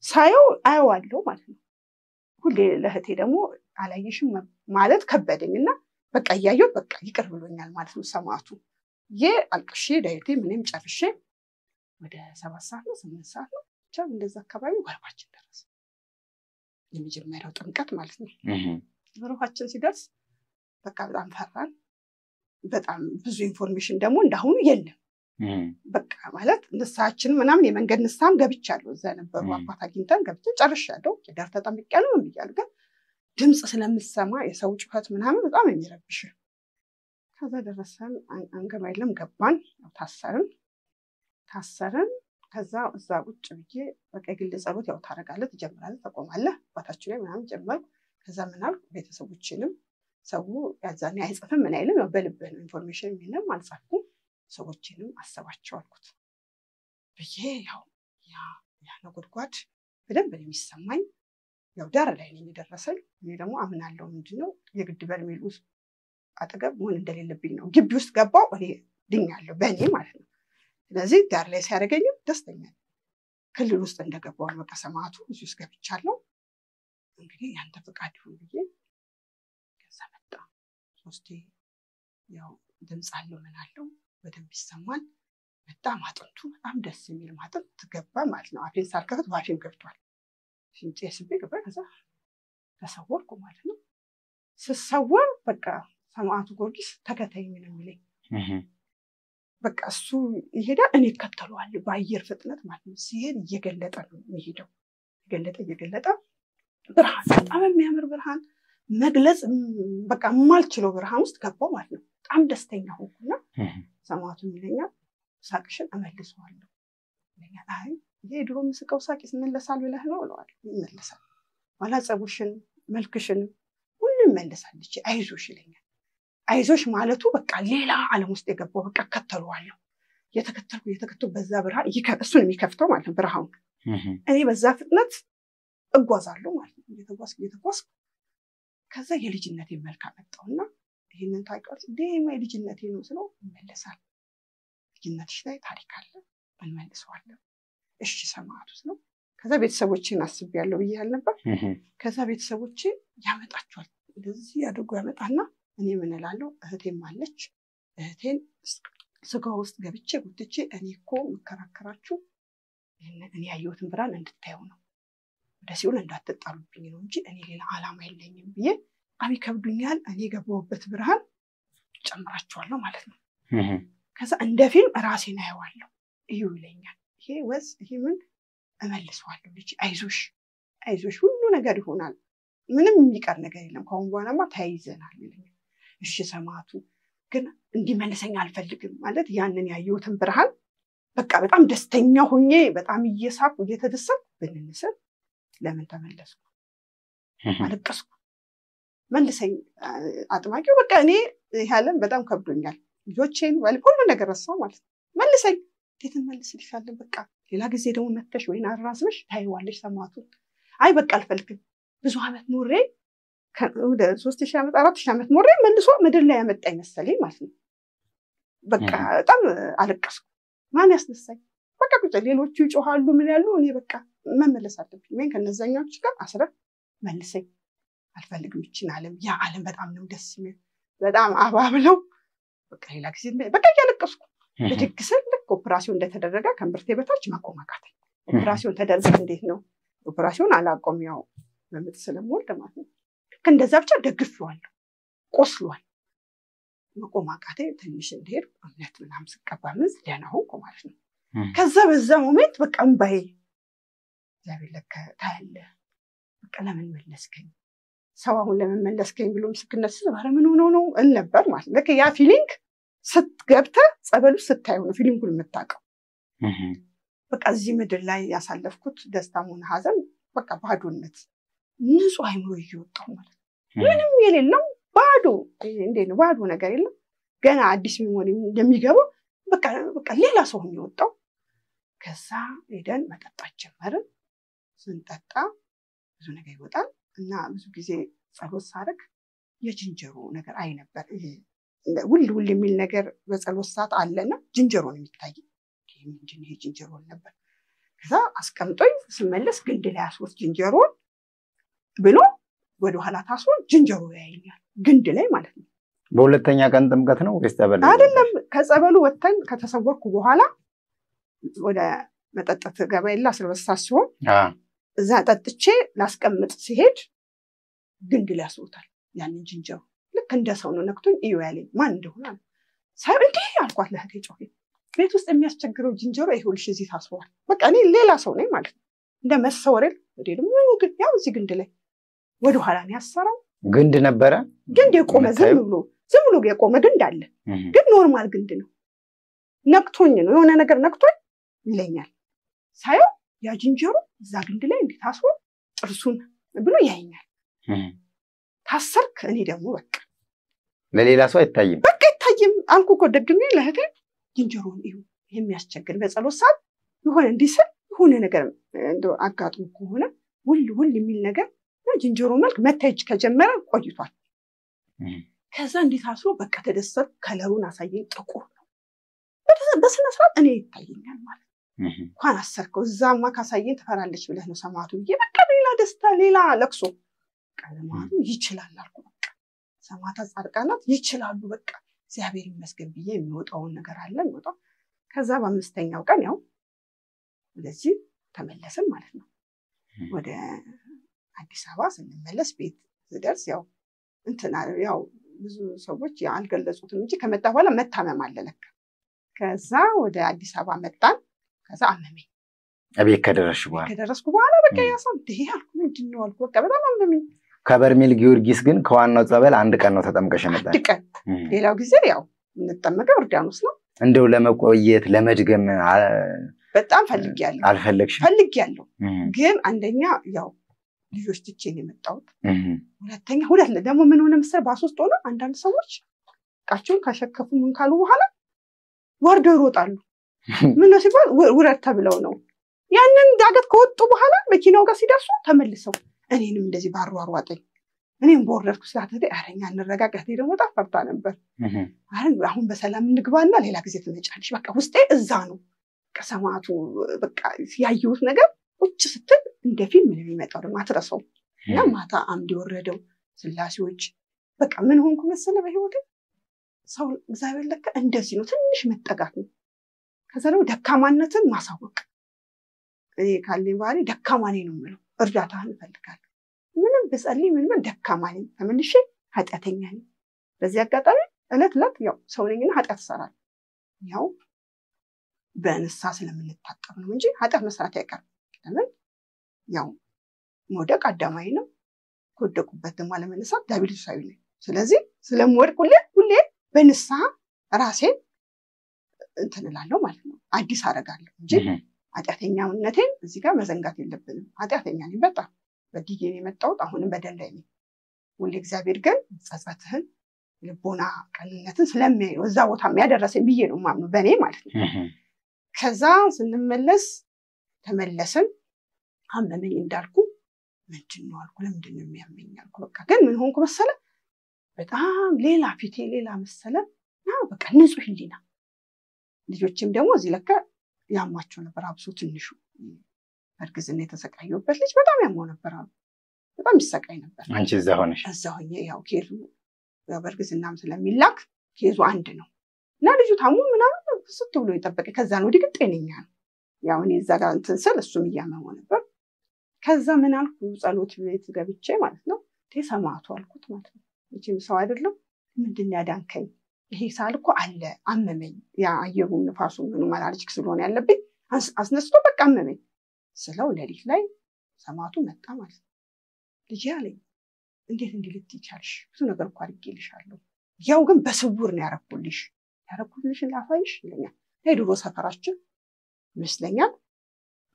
ሳየው አየዋለሁ ማለት ነው ሁሌ ለህቴ ደግሞ አላየሽም ማለት ከበደኝና በቃ ያየው በቃ ይቅር ብሎኛል ማለት ነው ሰማቱ አልቅሼ ዳዊቴ ምንም ጨርሼ ወደ 7 ሰዓት ነው 8 ሰዓት ነው ብቻ እንደዛ አካባቢ ወርባችን ደረሰ የመጀመሪያው ጥምቀት ማለት ነው ወርባችን ሲደርስ በቃ በጣም ፈራን በጣም ብዙ ኢንፎርሜሽን ደግሞ እንዳሁኑ የለም በቃ ማለት ንስሐችን ምናምን የመንገድ ንስሐም ገብቻለሁ እዛ ነበሩ አባት አግኝተን ገብቼ ጨርሻለሁ ዳር ተጠምቄያለሁ ምን ብያለሁ ግን ድምጽ ስለምሰማ የሰው ጩኸት ምናምን በጣም የሚረብሽ ከዛ ደረሰን አንገማይለም ገባን ታሰርን ከዛ እዛ ቁጭ ብዬ በቃ ግል ጸሎት ያው ታረጋለህ ትጀምራለህ ተቆማለህ አባታችን ላይ ምናምን ጀመርኩ ከዛ ምናል ቤተሰቦችንም ሰው ያዛኔ አይጽፍም ምን አይልም ያው በልብህ ነው ኢንፎርሜሽን ምንም አልጻፍኩም ሰዎችንም አሰባቸው አልኩት ብዬ ያው ያ ነጎድጓድ በደንብ ነው የሚሰማኝ ያው ዳር ላይ ነው የደረሰኝ እኔ ደግሞ አምናለሁ ምንድነው የግድ በርሜል ውስጥ አጠገብ ምን እንደሌለብኝ ነው ግቢ ውስጥ ገባው እኔ ድኛለሁ በእኔ ማለት ነው ስለዚህ ዳር ላይ ሲያደርገኝ ደስተኛ ክልል ውስጥ እንደገባው በቃ ሰማቱ እዚህ ውስጥ ገብቻለሁ እንግዲህ ያንተ ፈቃድ ይሁን ብዬ ከዛ መጣ ሶስቴ ያው ድምጽ አለው ምን አለው በደንብ ይሰማል በጣም አጥንቱ በጣም ደስ የሚል ማጥንት ገባ ማለት ነው አፌን ሳልከፍት ባፌን ገብቷል ሲንጨስቤ ገባ ከዛ ተሰወርኩ ማለት ነው ስሰወር በቃ ሰማዕቱ ጊዮርጊስ ተከታይኝ ነው የሚለኝ በቃ እሱ ይሄዳል እኔ እከተለዋለሁ በአየር ፍጥነት ማለት ነው ሲሄድ እየገለጠ ነው የሚሄደው እየገለጠ ብርሃን በጣም የሚያምር ብርሃን መግለጽ በቃ ማልችለው ብርሃን ውስጥ ገባው ማለት ነው በጣም ደስተኛ ሆንኩና ሰማዕቱ ይለኛል ሳቅሽን እመልሰዋለሁ ይለኛል አይ ይሄ ድሮ ምስቀው ሳቅ ይመለሳል ብለህ ነው አለዋል ይመለሳል ዋላ ጸጉሽን መልክሽን ሁሉ ይመለሳል ልጅ አይዞሽ ይለኛል አይዞሽ ማለቱ በቃ ሌላ ዓለም ውስጥ የገባው በቃ ከተለዋለሁ የተከተልኩ በዛ ብርሃን እሱን የሚከፍተው ማለት ነው ብርሃኑ እኔ በዛ ፍጥነት እጓዛለሁ ማለት ነው እየተጓዝኩ ከዛ የልጅነቴ መልክ አመጣውና ይሄንን ታውቂዋለሽ ደማ የልጅነቴ ነው ስለው ይመለሳል ልጅነትሽ ላይ ታሪክ አለ እንመልሰዋለን እሺ ሰማዕቱ ነው ከዛ ቤተሰቦቼን አስቤያለሁ ብዬሽ ነበር ከዛ ቤተሰቦቼ ያመጣቸዋል እንደዚህ ያደርጉ ያመጣና እኔ ምን እላለሁ እህቴም አለች እህቴን ስጋው ውስጥ ገብቼ ጉትቼ እኔ እኮ መከራከራችሁ እኔ ያየሁትን ብርሃን እንድታዩ ነው ደሲውን እንዳትጣሉብኝ ነው እንጂ እኔ ሌላ ዓላማ የለኝም ብዬ አሚ ከብዱኛል እኔ ገባውበት ብርሃን ጨምራቸዋለሁ ማለት ነው ከዛ እንደ ፊልም ራሴን አየዋለሁ እዩ ይለኛል ይሄ ወዝ ይሄ ምን እመልሰዋለሁ ልጅ አይዞሽ ሁሉ ነገር ይሆናል ምንም የሚቀር ነገር የለም ካሁን በኋላማ ተያይዘናል ይለኛል እሺ ሰማዕቱ ግን እንዲመልሰኝ አልፈልግም ማለት ያንን ያየሁትን ብርሃን በቃ በጣም ደስተኛ ሆኜ በጣም እየሳቁ እየተደሰትኩ ብንንስል ለምን ተመለስኩ አለቀስኩ መልሰኝ አጥማቂው በቃ እኔ ያለን በጣም ከብዶኛል ልጆቼን ሁሉ ነገር ረሳው ማለት መልሰኝ ትመልስልሻለሁ በቃ ሌላ ጊዜ ደግሞ መተሽ ወይና አራዝመሽ ታይዋለሽ ሰማዕቱ አይ በቃ አልፈልግም ብዙ አመት ኖሬ ወደ 3000 አመት 4000 አመት ኖሬ መልሶ ምድር ላይ ያመጣኝ መሰለኝ ማለት ነው በቃ በጣም አለቀስኩ ማን ያስነሳኝ በቃ ቁጭ ሌሎቹ ይጮሃሉ ምን ያሉ እኔ በቃ መመለስ አለብኝ ወይ ከነዛኛዎች ጋር አስረ መልሰኝ አልፈልግም ይችላል ዓለም ያ ዓለም በጣም ነው ደስ የሚል በጣም አባብለው በቃ ሌላ ጊዜ በቃ ያለቀስኩ በድግሰን ኦፕራሲዮን እንደተደረገ ከንብርቴ በታች ማቆማቃት ኦፕራሲዮን ተደረገ እንዴት ነው ኦፕራሲዮን አላቆም ያው በመት ስለሞልደ ማለት ነው ከእንደዛ ብቻ ደግፌዋለሁ ቆስሏል ማቆማቃቴ ትንሽ እንደሄድ እምነት ምናምን ስቀባምዝ ደህና ሆንኩ ማለት ነው ከዛ በዛ ሞመንት በቃ እንባዬ እግዚአብሔር ለካ ታያለ በቃ ለምን መለስከኝ ሰው አሁን ለምን መለስከኝ ብሎ ምስክርነት ስለባረ ምን ሆኖ ነው ነበር ማለት ለካ ያ ፊሊንግ ስትገብተ ጸበሉ ስታዩ ነው ፊሊንጉን የምታውቀው በቃ እዚህ ምድር ላይ ያሳለፍኩት ደስታም ሆነ ሀዘን በቃ ባዶነት ንጹህ አይምሮ እየወጣው ማለት ምንም የሌለው ባዶ እንዴ ነው ባዶ ነገር የለም ገና አዲስ ሚሞሪ እንደሚገባው በቃ ሌላ ሰው የሚወጣው ከዛ ሄደን መጠጣት ጀመርን ስንጠጣ ብዙ ነገር ይወጣል እና ብዙ ጊዜ ጸሎት ሳረግ የጅንጀሮ ነገር አይ ነበር ውል የሚል ነገር በጸሎት ሰዓት አለና ጅንጀሮ ነው የሚታይ ምንድን ይሄ ጅንጀሮ ነበር ከዛ አስቀምጦኝ ስመለስ ግንድ ላይ አስወጥ ጅንጀሮ ብሎ ወደ ኋላ ታስሮ ጅንጀሮ ያየኛል ግንድ ላይ ማለት ነው በሁለተኛ ቀን ጥምቀት ነው ወይስ ተበለ አይደለም ከጸበሉ ወተን ከተሰወርኩ በኋላ ወደ መጠጣት ገባይላ ስለበሳስ ሲሆን እዛ ጠጥቼ ላስቀምጥ ሲሄድ ግንድ ላይ አስወጣል ያንን ጅንጀሮ ልክ እንደ ሰው ነው ነክቶኝ እዩ ያለኝ ማን እንደሆነ ሳይ እንዴ አልኳት ለህቴ ጮሄ ቤት ውስጥ የሚያስቸግረው ጅንጀሮ ይሁልሽ እዚህ ታስሯል በቃ እኔ ሌላ ሰው ነኝ ማለት ነው እንደ መሰወሬል ወዴ ደግሞ ግን ያው እዚህ ግንድ ላይ ወደ ኋላ ነው ያሰራው ግንድ ነበረ ግንድ የቆመ ዝም ብሎ የቆመ ግንድ አለ ግን ኖርማል ግንድ ነው ነክቶኝ ነው የሆነ ነገር ነክቶኝ ይለኛል ሳይው ያ ጅንጀሮ እዛ ግንድ ላይ እንዴት አስሮ ጥርሱን ብሎ ያየኛል ታሰርክ እኔ ደግሞ በቃ ለሌላ ሰው አይታይም በቃ አይታይም አልኩ እኮ ደግሜ ለህቴ ጅንጀሮን እዩ የሚያስቸግር በጸሎት ሰዓት ይሆን እንዲሰል ይሆነ ነገር እንደው አጋጥሞ ከሆነ ውል የሚል ነገር ጅንጀሮ መልክ መታየት ከጀመረ ቆይቷል ከዛ እንዴት አስሮ በቃ ተደሰት ከለሩን አሳየኝ ጥቁር ነው በስነ ስርዓት እኔ ይታየኛል ማለት እንኳን አሰርከው እዛማ ካሳየኝ ተፈራለች ብለህ ነው ሰማዕቱ በቃ ሌላ ደስታ ሌላ ለቅሶ ቀለማቱ ይችላል አልኩ በቃ ሰማዕታት ጻድቃናት ይችላሉ በቃ እግዚአብሔር ይመስገን ብዬ የሚወጣውን ነገር አለ ወጣው ከዛ በአምስተኛው ቀን ያው ለዚህ ተመለሰን ማለት ነው ወደ አዲስ አበባ ስንመለስ ቤት ዝደርስ ያው እንትና ያው ብዙ ሰዎች ያልገለጹትም እንጂ ከመጣ በኋላ መታመም አለ ለካ ከዛ ወደ አዲስ አበባ መጣን ከዛ አመመኝ አቤት ከደረስኩ በኋላ በቃ ያሰም ይሄ አልኩ ምንድነው አልኩ በቃ በጣም አመመኝ ከበርሜል ጊዮርጊስ ግን ከዋናው ጸበል አንድ ቀን ነው ተጠምቀሽ ነበር? አንድ ቀን። ሌላው ጊዜ ያው እንጠመቀው ዮርዳኖስ ነው። እንደው ለመቆየት ለመድገም በጣም ፈልጊያለሁ። አልፈለግሽም? ፈልጊያለሁ ግን አንደኛ ያው ልጆች ትቼ ነው የመጣሁት። ሁለተኛ ደግሞ ምን ሆነ መሰለህ ባሶስት ሆነ አንዳንድ ሰዎች ቃቸውን ካሸከፉ ምን ካሉ በኋላ ወርደው ይሮጣሉ። ምን ነው ሲባል ውረድ ተብለው ነው። ያንን ዳገት ከወጡ በኋላ መኪናው ጋር ሲደርሱ ተመልሰው እኔንም እንደዚህ ባሯሯጠኝ እኔም በወረድኩ ስላተደ አረኛ እንረጋጋት ደግሞ ታፈርታ ነበር። አሁን በሰላም እንግባና ሌላ ጊዜ ትመጫለሽ። በቃ ውስጤ እዛ ነው። ከሰማቱ በቃ ያየሁት ነገር ቁጭ ስትል እንደ ፊልም ነው የሚመጣው ደግሞ አትረሳውም። እና ማታ አምድ የወረደው ስላሴዎች በቃ ምን ሆንኩ መሰለህ በህይወቴ ሰው እግዚአብሔር ለካ እንደዚህ ነው ትንሽ መጠጋት ነው። ከዛ ደግሞ ደካማነትን ማሳወቅ እኔ ካለኝ ባህሪ ደካማ ነኝ ነው የምለው። እርዳታህን እፈልጋለሁ። ምንም ብጸልይ ምንም ደካማ ነኝ ተመልሼ ኃጢአተኛ ነኝ። በዚህ አጋጣሚ እለት ያው ሰው ነኝና ኃጢአት እሰራለሁ። ያው በንሳ ስለምንታጠብ ነው እንጂ ኃጢአት መስራት አይቀርም። ለምን ያው መውደቅ አዳማዊ ነው። ከወደቁበት ደግሞ አለመነሳት ዳቢሎሳዊ ነው። ስለዚህ ስለምወድቅ ሁሌ በንሳ ራሴን እንትን እላለሁ ማለት ነው። አዲስ አደርጋለሁ እንጂ ኃጢአተኛነቴን እዚህ ጋር መዘንጋት የለብንም። ኃጢአተኛ ነኝ በጣም በዲጌ ነው የመጣሁት። አሁንም በደል ላይ ነኝ። ሁሌ እግዚአብሔር ግን ጸጸትህን ልቦና ቀንነትን ስለሚያየው እዛ ቦታ የሚያደረሰኝ ብዬ ነው የማምነው በእኔ ማለት ነው። ከዛ ስንመለስ ተመለስን። አመመኝ እንዳልኩ ምንድን ነው አልኩ። ለምንድን ነው የሚያመኝ አልኩ። በቃ ግን ምን ሆንኩ መሰለ በጣም ሌላ ፊቴ ሌላ መሰለ። በቃ ንጹህ ህሊና። ልጆችም ደግሞ እዚህ ለካ ያማቸው ነበር። አብሶ ትንሹ እርግዝና የተሰቃየሁበት ልጅ በጣም ያማው ነበር። በጣም ይሰቃይ ነበር። አንቺ እዛ ሆነሽ? እዛ ሆኜ ያው ኬዙ በእርግዝናም ስለሚላክ ኬዙ አንድ ነው እና ልጁ ታሙ ምናምን ስት ብሎ የጠበቀ ከዛ ነው ግን ጤነኛ ነው። ያው እኔ እዛ ጋር እንትን ስል እሱም እያመመው ነበር። ከዛ ምን አልኩ ጸሎት ቤት ገብቼ ማለት ነው ሰማዕቱ አልኩት ማለት ነው። እቺም ሰው አይደለም ምንድን ያዳንከኝ ይሄ ሳልኩ አለ አመመኝ። ያ አየሩ ንፋሱ ምኑ ማላልጅክ ስለሆነ ያለብኝ አስነስቶ በቃ አመመኝ ስለው ሌሊት ላይ ሰማዕቱ መጣ ማለት ነው። ልጅ ያለኝ እንዴት እንዲልት ይቻልሽ ብዙ ነገር እኮ አድርጌልሻለሁ። ያው ግን በስውር ነው ያረኩልሽ ላፋይሽ ይለኛል። የድሮ ሰፈራችን ይመስለኛል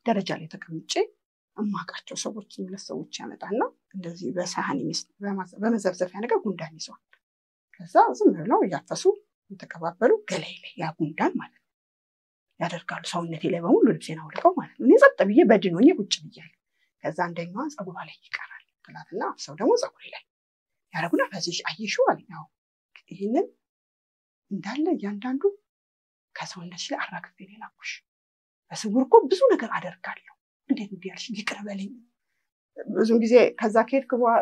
ደረጃ ላይ ተቀምጬ እማቃቸው ሰዎች ሁለት ሰዎች ያመጣና እንደዚህ በሳህን በመዘብዘፊያ ነገር ጉንዳን ይዘዋል። ከዛ ዝም ብለው እያፈሱ የተቀባበሉ ገላይ ላይ ያ ጉንዳን ማለት ነው ያደርጋሉ። ሰውነቴ ላይ በሙሉ ልብሴን አውልቀው ማለት ነው። እኔ ጸጥ ብዬ በድኖኝ ቁጭ ብያለሁ። ከዛ አንደኛዋ ጸጉሯ ላይ ይቀራል ትላትና አፍሰው ደግሞ ጸጉሬ ላይ ያረጉና ፈዝሽ አየሽው አለኝ። አዎ ይሄንን እንዳለ እያንዳንዱ ከሰውነትሽ ላይ አራግፌ ነው ላኩሽ። በስውር እኮ ብዙ ነገር አደርጋለሁ። እንዴት እንዲያልሽ ይቅር በለኝ። ብዙ ጊዜ ከዛ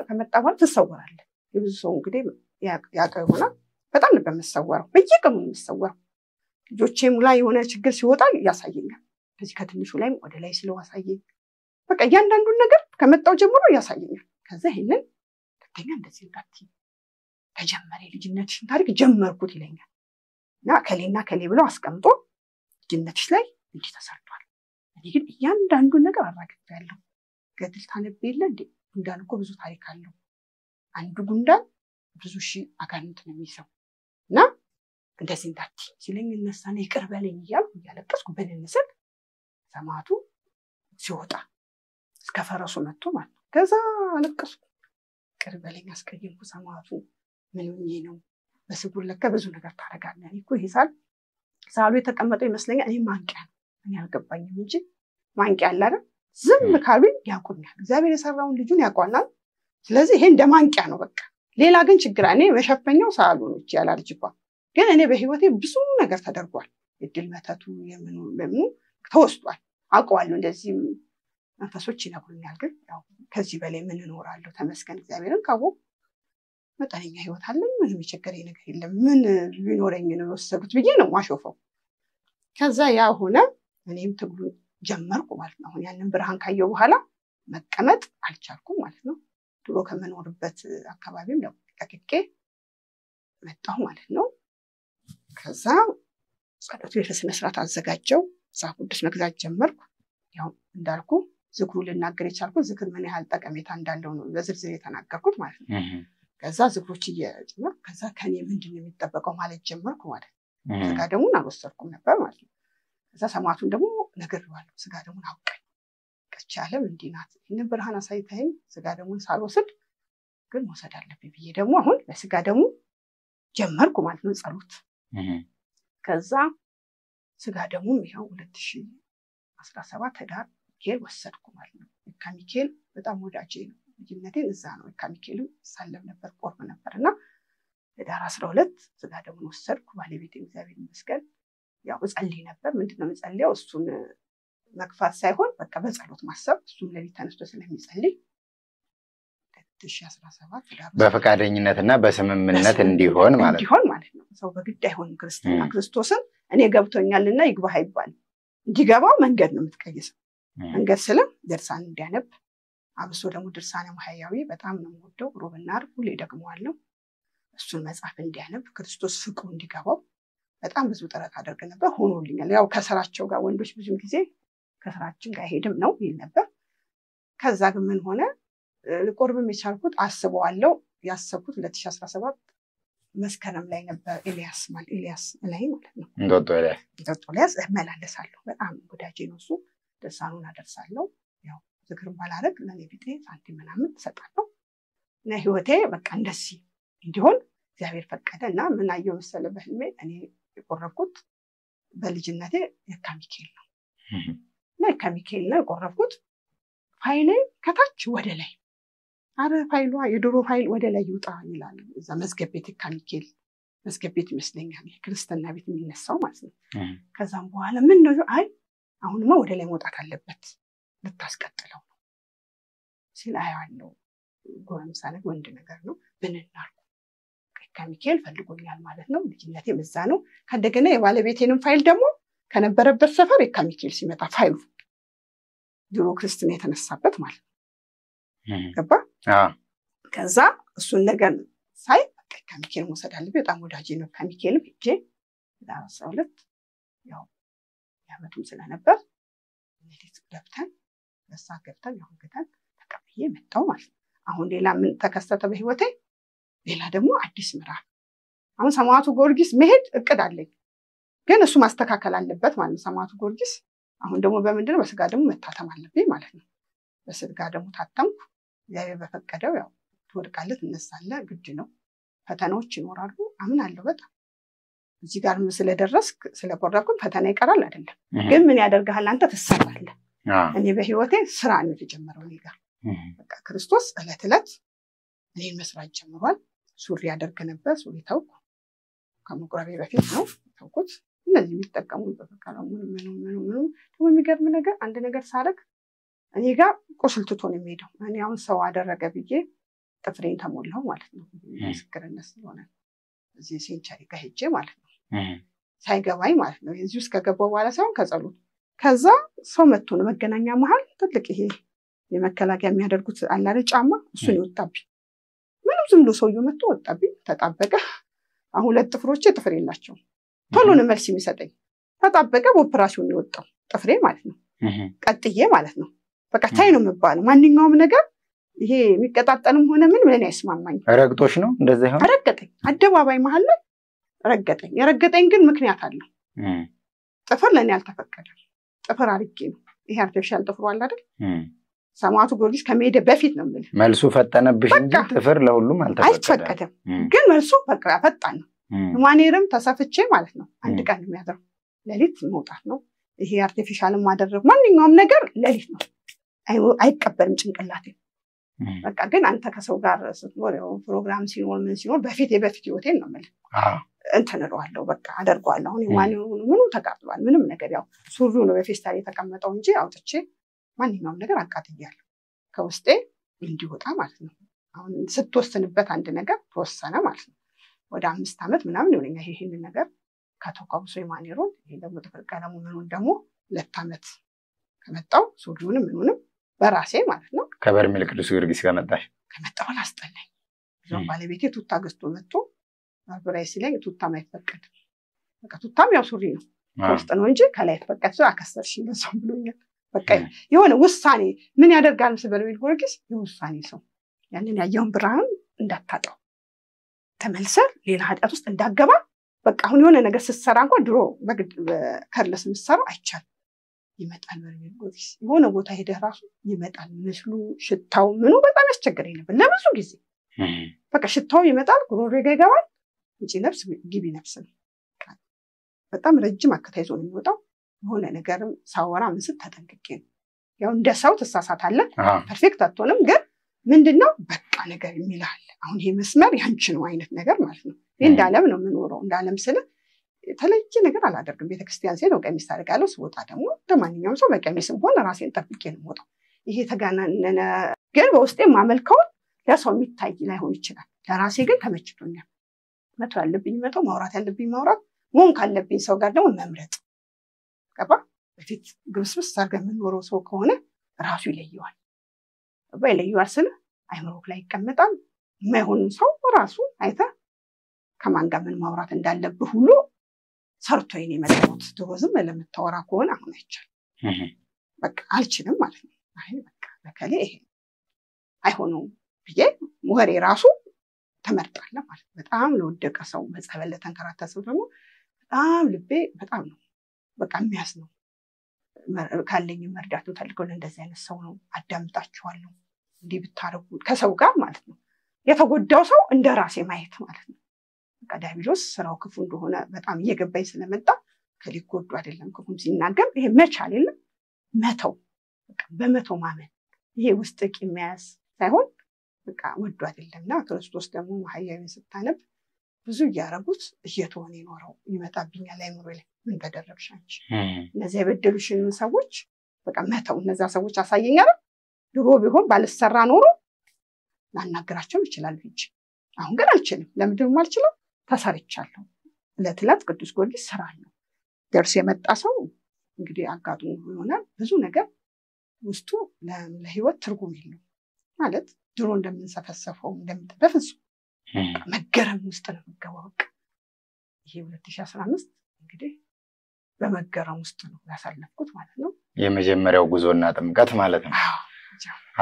ከመጣ በኋላ ትሰወራለህ። የብዙ ሰው እንግዲህ ያቀው ይሆናል። በጣም ነበር የምሰወረው። በየቀኑ የምሰወረው። ልጆቼም ላይ የሆነ ችግር ሲወጣ ያሳየኛል። ከዚህ ከትንሹ ላይም ወደ ላይ ስለው አሳየኝ። በቃ እያንዳንዱን ነገር ከመጣው ጀምሮ ያሳየኛል። ከዛ ይሄንን ሁለተኛ እንደዚህ እንዳትዪ ተጀመረ ልጅነትሽን ታሪክ ጀመርኩት ይለኛል። እና ከሌ ብለው አስቀምጦ ልጅነትሽ ላይ እንዲህ ተሰርቷል። እኔ ግን እያንዳንዱን ነገር አራግፌያለሁ። ገድል ታነብ የለ እንዴ ጉንዳን እኮ ብዙ ታሪክ አለው። አንዱ ጉንዳን ብዙ ሺህ አጋንንት ነው የሚይዘው እና እንደዚህ እንዳትዪ ሲለኝ እነሳና ይቅር በለኝ እያልኩ እያለቀስኩ በልንስል ሰማዕቱ ሲወጣ እስከ ፈረሱ መጥቶ ማለት ነው። ከዛ አለቀስኩ። ይቅር በለኝ አስቀየምኩ ሰማዕቱ ምን ሆኜ ነው? በስውር ለካ ብዙ ነገር ታደርጋለህ። እኔ እኮ ይሄ ሳሉ የተቀመጠው ይመስለኛል። እኔ ማንቂያ ነው እኔ አልገባኝም እንጂ ማንቂያ አለ አይደል? ዝም ካሉኝ ያውቁኛል። እግዚአብሔር የሰራውን ልጁን ያውቃናል። ስለዚህ ይሄ እንደ ማንቂያ ነው በቃ። ሌላ ግን ችግር እኔ መሸፈኛው ሳሉ ነው ያላልጅባ። ግን እኔ በህይወቴ ብዙ ነገር ተደርጓል። እድል መተቱ የምኑ ተወስዷል። አውቀዋለሁ። እንደዚህ መንፈሶች ይነግሩኛል። ግን ያው ከዚህ በላይ ምን እኖራለሁ? ተመስገን እግዚአብሔርን ካወቅሁ መጠነኛ ህይወት አለኝ። ምንም የቸገረኝ ነገር የለም። ምን ቢኖረኝ ነው የወሰዱት ብዬ ነው ማሾፈው። ከዛ ያ ሆነ። እኔም ትግሉ ጀመርኩ ማለት ነው። አሁን ያንን ብርሃን ካየው በኋላ መቀመጥ አልቻልኩም ማለት ነው። ድሮ ከመኖርበት አካባቢም ለቅቄ መጣሁ ማለት ነው። ከዛ ጸሎት ቤተ ስነ ስርዓት አዘጋጀው። መጽሐፍ ቅዱስ መግዛት ጀመርኩ። ያው እንዳልኩ ዝክሩ ልናገር የቻልኩት ዝክር ምን ያህል ጠቀሜታ እንዳለው ነው በዝርዝር የተናገርኩት ማለት ነው። ከዛ ዝክሮች እየጨመርኩ ከዛ ከኔ ምንድን ነው የሚጠበቀው ማለት ጀመርኩ ማለት ነው። ስጋ ደሙን አልወሰድኩም ነበር ማለት ነው። ከዛ ሰማዕቱን ደግሞ ነግሬዋለሁ። ስጋ ደሙን አውቀኝ ቀች ዓለም እንዲህ ናት፣ ይህንን ብርሃን አሳይተኸኝ ስጋ ደሙን ሳልወስድ ግን መውሰድ አለብኝ ብዬ ደግሞ አሁን ለስጋ ደሙ ጀመርኩ ማለት ነው ጸሎት። ከዛ ስጋ ደሙም ይኸው 2017 ህዳር ሚካኤል ወሰድኩ ማለት ነው። ሚካኤል በጣም ወዳጄ ነው። ልጅነቴን እዛ ነው ሚካኤልም ሳለም ነበር ቆርብ ነበርና ህዳር 12 ስጋ ደሙን ወሰድኩ። ባለቤቴ እግዚአብሔር ይመስገን ያው እጸልይ ነበር። ምንድነው የምጸልየው? እሱን መግፋት ሳይሆን በቃ በጸሎት ማሰብ። እሱም ለሊት ተነስቶ ስለሚጸልይ 2017 በፈቃደኝነትና በስምምነት እንዲሆን ማለት ነው። ሰው በግድ አይሆንም ክርስትና። ክርስቶስን እኔ ገብቶኛልና ይግባህ አይባልም። እንዲገባው መንገድ ነው የምትቀይሰው። መንገድ ስለም ድርሳን እንዲያነብ አብሶ ደግሞ ድርሳነ ማህያዊ በጣም ነው የምወደው። ሮብና ዓርብ ሁሌ ደግመዋለሁ። እሱን መጽሐፍ እንዲያነብ ክርስቶስ ፍቅሩ እንዲገባው በጣም ብዙ ጥረት አደርግ ነበር። ሆኖልኛል። ያው ከስራቸው ጋር ወንዶች ብዙ ጊዜ ከስራችን ጋር ሄድም ነው ይል ነበር። ከዛ ግን ምን ሆነ? ልቆርብም የቻልኩት አስበዋለሁ። ያሰብኩት 2017 መስከረም ላይ ነበር። ኤልያስ ላይ ማለት ነው። እንጦጦ ኤልያስ እመላለሳለሁ። በጣም ወዳጄ ነው እሱ። ድርሳኑን አደርሳለሁ። ያው ዝክርም ባላረግ ለኔ ቢጤ ሳንቲም ምናምን ተሰጣለሁ እና ህይወቴ በቃ እንደዚህ እንዲሆን እግዚአብሔር ፈቀደና ምን አየሁ መሰለህ? በህልሜ እኔ የቆረብኩት በልጅነቴ ሚካኤል ነው እና ሚካኤል ነው የቆረብኩት። ፋይሌ ከታች ወደ ላይ አረ ፋይሏ የድሮ ፋይል ወደ ላይ ይውጣ ይላል። እዛ መዝገብ ቤት ሚካኤል መዝገብ ቤት ይመስለኛል ክርስትና ቤት የሚነሳው ማለት ነው። ከዛም በኋላ ምን ነው አይ አሁንማ ወደ ላይ መውጣት አለበት ልታስቀጥለው ነው ሲል አያለው። ጎረምሳ ነው ወንድ ነገር ነው። ምን እናርኩ? ሚካኤል ፈልጎኛል ማለት ነው። ልጅነቴ በዛ ነው። ከእንደገና የባለቤቴንም ፋይል ደግሞ ከነበረበት ሰፈር ሚካኤል ሲመጣ ፋይሉ ድሮ ክርስትና የተነሳበት ማለት ነው። ገባ? ከዛ እሱን ነገር ሳይ ሚካኤል መውሰድ አለብኝ። በጣም ወዳጄ ነው። ሚካኤልም ሄጄ ህዳር 12 ያው ያመቱም ስለነበር ሌሊት ገብተን በሳ ገብተን ያው ገተን ተቀብዬ መጣሁ ማለት ነው። አሁን ሌላ ምን ተከሰተ በህይወቴ? ሌላ ደግሞ አዲስ ምዕራፍ። አሁን ሰማዕቱ ጊዮርጊስ መሄድ እቅድ አለኝ፣ ግን እሱ ማስተካከል አለበት ማለት ነው። ሰማዕቱ ጊዮርጊስ አሁን ደግሞ በምንድነው? በስጋ ደግሞ መታተም አለብኝ ማለት ነው። በስጋ ደግሞ ታተምኩ። እግዚአብሔር በፈቀደው ያው ትወድቃለህ ትነሳለህ፣ ግድ ነው። ፈተናዎች ይኖራሉ። አምናለሁ በጣም እዚህ ጋር ስለደረስክ ስለቆረብኩ ፈተና ይቀራል አይደለም። ግን ምን ያደርጋል? አንተ ትሰራለህ። እኔ በህይወቴ ስራ ነው የተጀመረው እኔ ጋር። በቃ ክርስቶስ ዕለት ዕለት እኔን መስራት ጀምሯል። ሱሪ ያደርግ ነበር። ሱሪ ተውኩ። ከመቁረቤ በፊት ነው ተውኩት። እነዚህ የሚጠቀሙ በቃ ነው ምን ደግሞ የሚገርም ነገር አንድ ነገር ሳደርግ እኔ ጋር ቁስል ትቶ ነው የሚሄደው። እኔ አሁን ሰው አደረገ ብዬ ጥፍሬን ተሞላው ማለት ነው። ምስክርነት ስለሆነ እዚህ ሴንቸሪ ጋር ሄጄ ማለት ነው ሳይገባኝ ማለት ነው። እዚህ ውስጥ ከገባው በኋላ ሳይሆን ከጸሎት ከዛ ሰው መጥቶ ነው መገናኛ መሃል ትልቅ ይሄ የመከላከያ የሚያደርጉት አላለ ጫማ እሱን ይወጣብኝ። ምንም ዝም ብሎ ሰውየው መጥቶ ወጣብኝ። ተጣበቀ። አሁን ሁለት ጥፍሮቼ ጥፍር የላቸውም። ቶሎ ነው መልስ የሚሰጠኝ። ተጣበቀ። በኦፕራሲዮን የወጣው ጥፍሬ ማለት ነው። ቀጥዬ ማለት ነው በቃ ታይ ነው የሚባለው። ማንኛውም ነገር ይሄ የሚቀጣጠልም ሆነ ምን ምን ያስማማኝ። ረግጦሽ ነው እንደዚህ ሆነ? ረገጠኝ። አደባባይ መሃል ላይ ረገጠኝ። የረገጠኝ ግን ምክንያት አለው። ጥፍር ለኔ አልተፈቀደም። ጥፍር አርጌ ነው። ይሄ አርቲፊሻል ጥፍሩ አለ አይደል? ሰማዕቱ ጊዮርጊስ ከመሄድ በፊት ነው ማለት። መልሱ ፈጠነብሽ እንጂ ጥፍር ለሁሉም አልተፈቀደም። ግን መልሱ በቃ ፈጣን ነው። ማኔርም ተሰፍቼ ማለት ነው። አንድ ቀን የሚያደርግ ለሊት መውጣት ነው። ይሄ አርቲፊሻልም ማደረግ ማንኛውም ነገር ለሊት ነው። አይቀበልም ጭንቅላቴ። በቃ ግን አንተ ከሰው ጋር ስትኖር ፕሮግራም ሲኖር ምን ሲኖር በፊት ህይወቴን ነው ማለት እንትነዋለሁ በቃ አደርጋለሁ። አሁን ማንኛው ምንም ተቃጥሏል። ምንም ነገር ያው ሱሪው ነው በፌስታል የተቀመጠው እንጂ አውጥቼ ማንኛውም ነገር አቃጥያለሁ ከውስጤ እንዲወጣ ማለት ነው። አሁን ስትወስንበት አንድ ነገር ተወሰነ ማለት ነው። ወደ 5 ዓመት ምናምን ይሆነኛል ይሄን ነገር ከተቋቁሶ የማኔሮን ይሄ ደግሞ ጥፍር ቀለሙ ምኑን ደግሞ 2 ዓመት ከመጣው ሱሪውንም ምኑንም በራሴ ማለት ነው። ከበርሜል ቅዱስ ጊዮርጊስ ከመጣው አላስጠላኝ። ዞም ባለቤቴ ቱታ ገዝቶ መጥቶ አብራይ ሲለኝ ቱታ ማይፈቀድ በቃ ቱታም ያው ሱሪ ነው ውስጥ ነው እንጂ ከላይ ተፈቀደ አከሰርሽ እንደሰው ብሎኛል። በቃ የሆነ ውሳኔ ምን ያደርጋል በርሜል ጊዮርጊስ የውሳኔ ሰው ያንን ያየውን ብርሃን እንዳታጣው ተመልሰህ ሌላ ኃጢአት ውስጥ እንዳገባ በቃ አሁን የሆነ ነገር ስትሰራ እንኳን ድሮ በከርለስ ምሰራው አይቻል ይመጣል በርሜል ጊዮርጊስ የሆነ ቦታ ሄደህ ራሱ ይመጣል ምስሉ ሽታው ምኑ በጣም ያስቸግረኝ ነበር ለብዙ ጊዜ በቃ ሽታው ይመጣል ጉሮሮ ይገባል እንጂ ነፍስ ግቢ ነፍስ በጣም ረጅም አከታይዞ ነው የሚወጣው የሆነ ነገርም ሳወራ ምን ተጠንቅቄ ያው እንደ ሰው ተሳሳታለህ ፐርፌክት አትሆንም ግን ምንድነው በቃ ነገር የሚላል አሁን ይሄ መስመር ያንቺ ነው አይነት ነገር ማለት ነው እንዳለም ነው ምንኖረው እንዳለም ስለ ተለየ ነገር አላደርግም ቤተክርስቲያን ሲሄድ ቀሚስ ታደርጋለሁ ስወጣ ደግሞ እንደማንኛውም ሰው በቀሚስም ሆነ ራሴን ጠብቄ ነው የምወጣው ይሄ ተጋናነነ ግን በውስጤ ማመልከው ለሰው የሚታይ ላይሆን ይችላል ለራሴ ግን ተመችቶኛል መቶ ያለብኝ መቶ ማውራት ያለብኝ ማውራት ሞን ካለብኝ ሰው ጋር ደግሞ መምረጥ ገባ በፊት ግብስብስ አድርገህ የምንኖረው ሰው ከሆነ ራሱ ይለየዋል በይለየዋል ስለ አይምሮክ ላይ ይቀመጣል የማይሆን ሰው ራሱ አይተ ከማን ጋር ምን ማውራት እንዳለብህ ሁሉ ሰርቶ ይኔ መጣሁት ድሮዝም ለምታወራ ከሆነ አሁን አይቻል በቃ አልችልም ማለት ነው አይ በቃ ለከሌ ይሄ አይሆነው ብዬ ወሬ ራሱ ተመርጣለ ማለት በጣም ለወደቀ ሰው መጸበል ተንከራተ ሰው ደግሞ በጣም ልቤ በጣም ነው በቃ የሚያስ ነው ካለኝ መርዳት ተፈልገው ለእንደዚህ አይነት ሰው ነው አዳምጣችኋለሁ እንዴ ብታረጉ ከሰው ጋር ማለት ነው የተጎዳው ሰው እንደራሴ ማየት ማለት ነው በቃ ዲያብሎስ ስራው ክፉ እንደሆነ በጣም እየገባኝ ስለመጣ ከሊጎዱ አይደለም ክፉም ሲናገር ይሄ መቻል የለም መተው በቃ በመተው ማመን ይሄ ውስጥ ቂሚያስ ሳይሆን በቃ ወዱ አይደለምና ክርስቶስ ደግሞ ማህያዊ ስታነብ ብዙ ያረጉት እየተሆነ ይኖረው ይመጣብኛል አይምሮ ላይ ምን ተደረግሽ አንቺ እነዚህ የበደሉሽን ሰዎች በቃ መተው እነዛ ሰዎች አሳየኛል ድሮ ቢሆን ባልሰራ ኖሮ ላናገራቸው ይችላል እንጂ አሁን ግን አልችልም ለምንድነው አልችልም ተሰርቻለሁ ለትላት ቅዱስ ጊዮርጊስ ሰራለሁ ደርስ የመጣ ሰው እንግዲህ አጋጥሞ ይሆናል ብዙ ነገር ውስጡ ለህይወት ትርጉም የለው ማለት ድሮ እንደምንሰፈሰፈው እንደምትበፍሱ መገረም ውስጥ ነው ገባው ይሄ 2015 እንግዲህ በመገረም ውስጥ ነው ያሳለፍኩት ማለት ነው የመጀመሪያው ጉዞና ጥምቀት ማለት ነው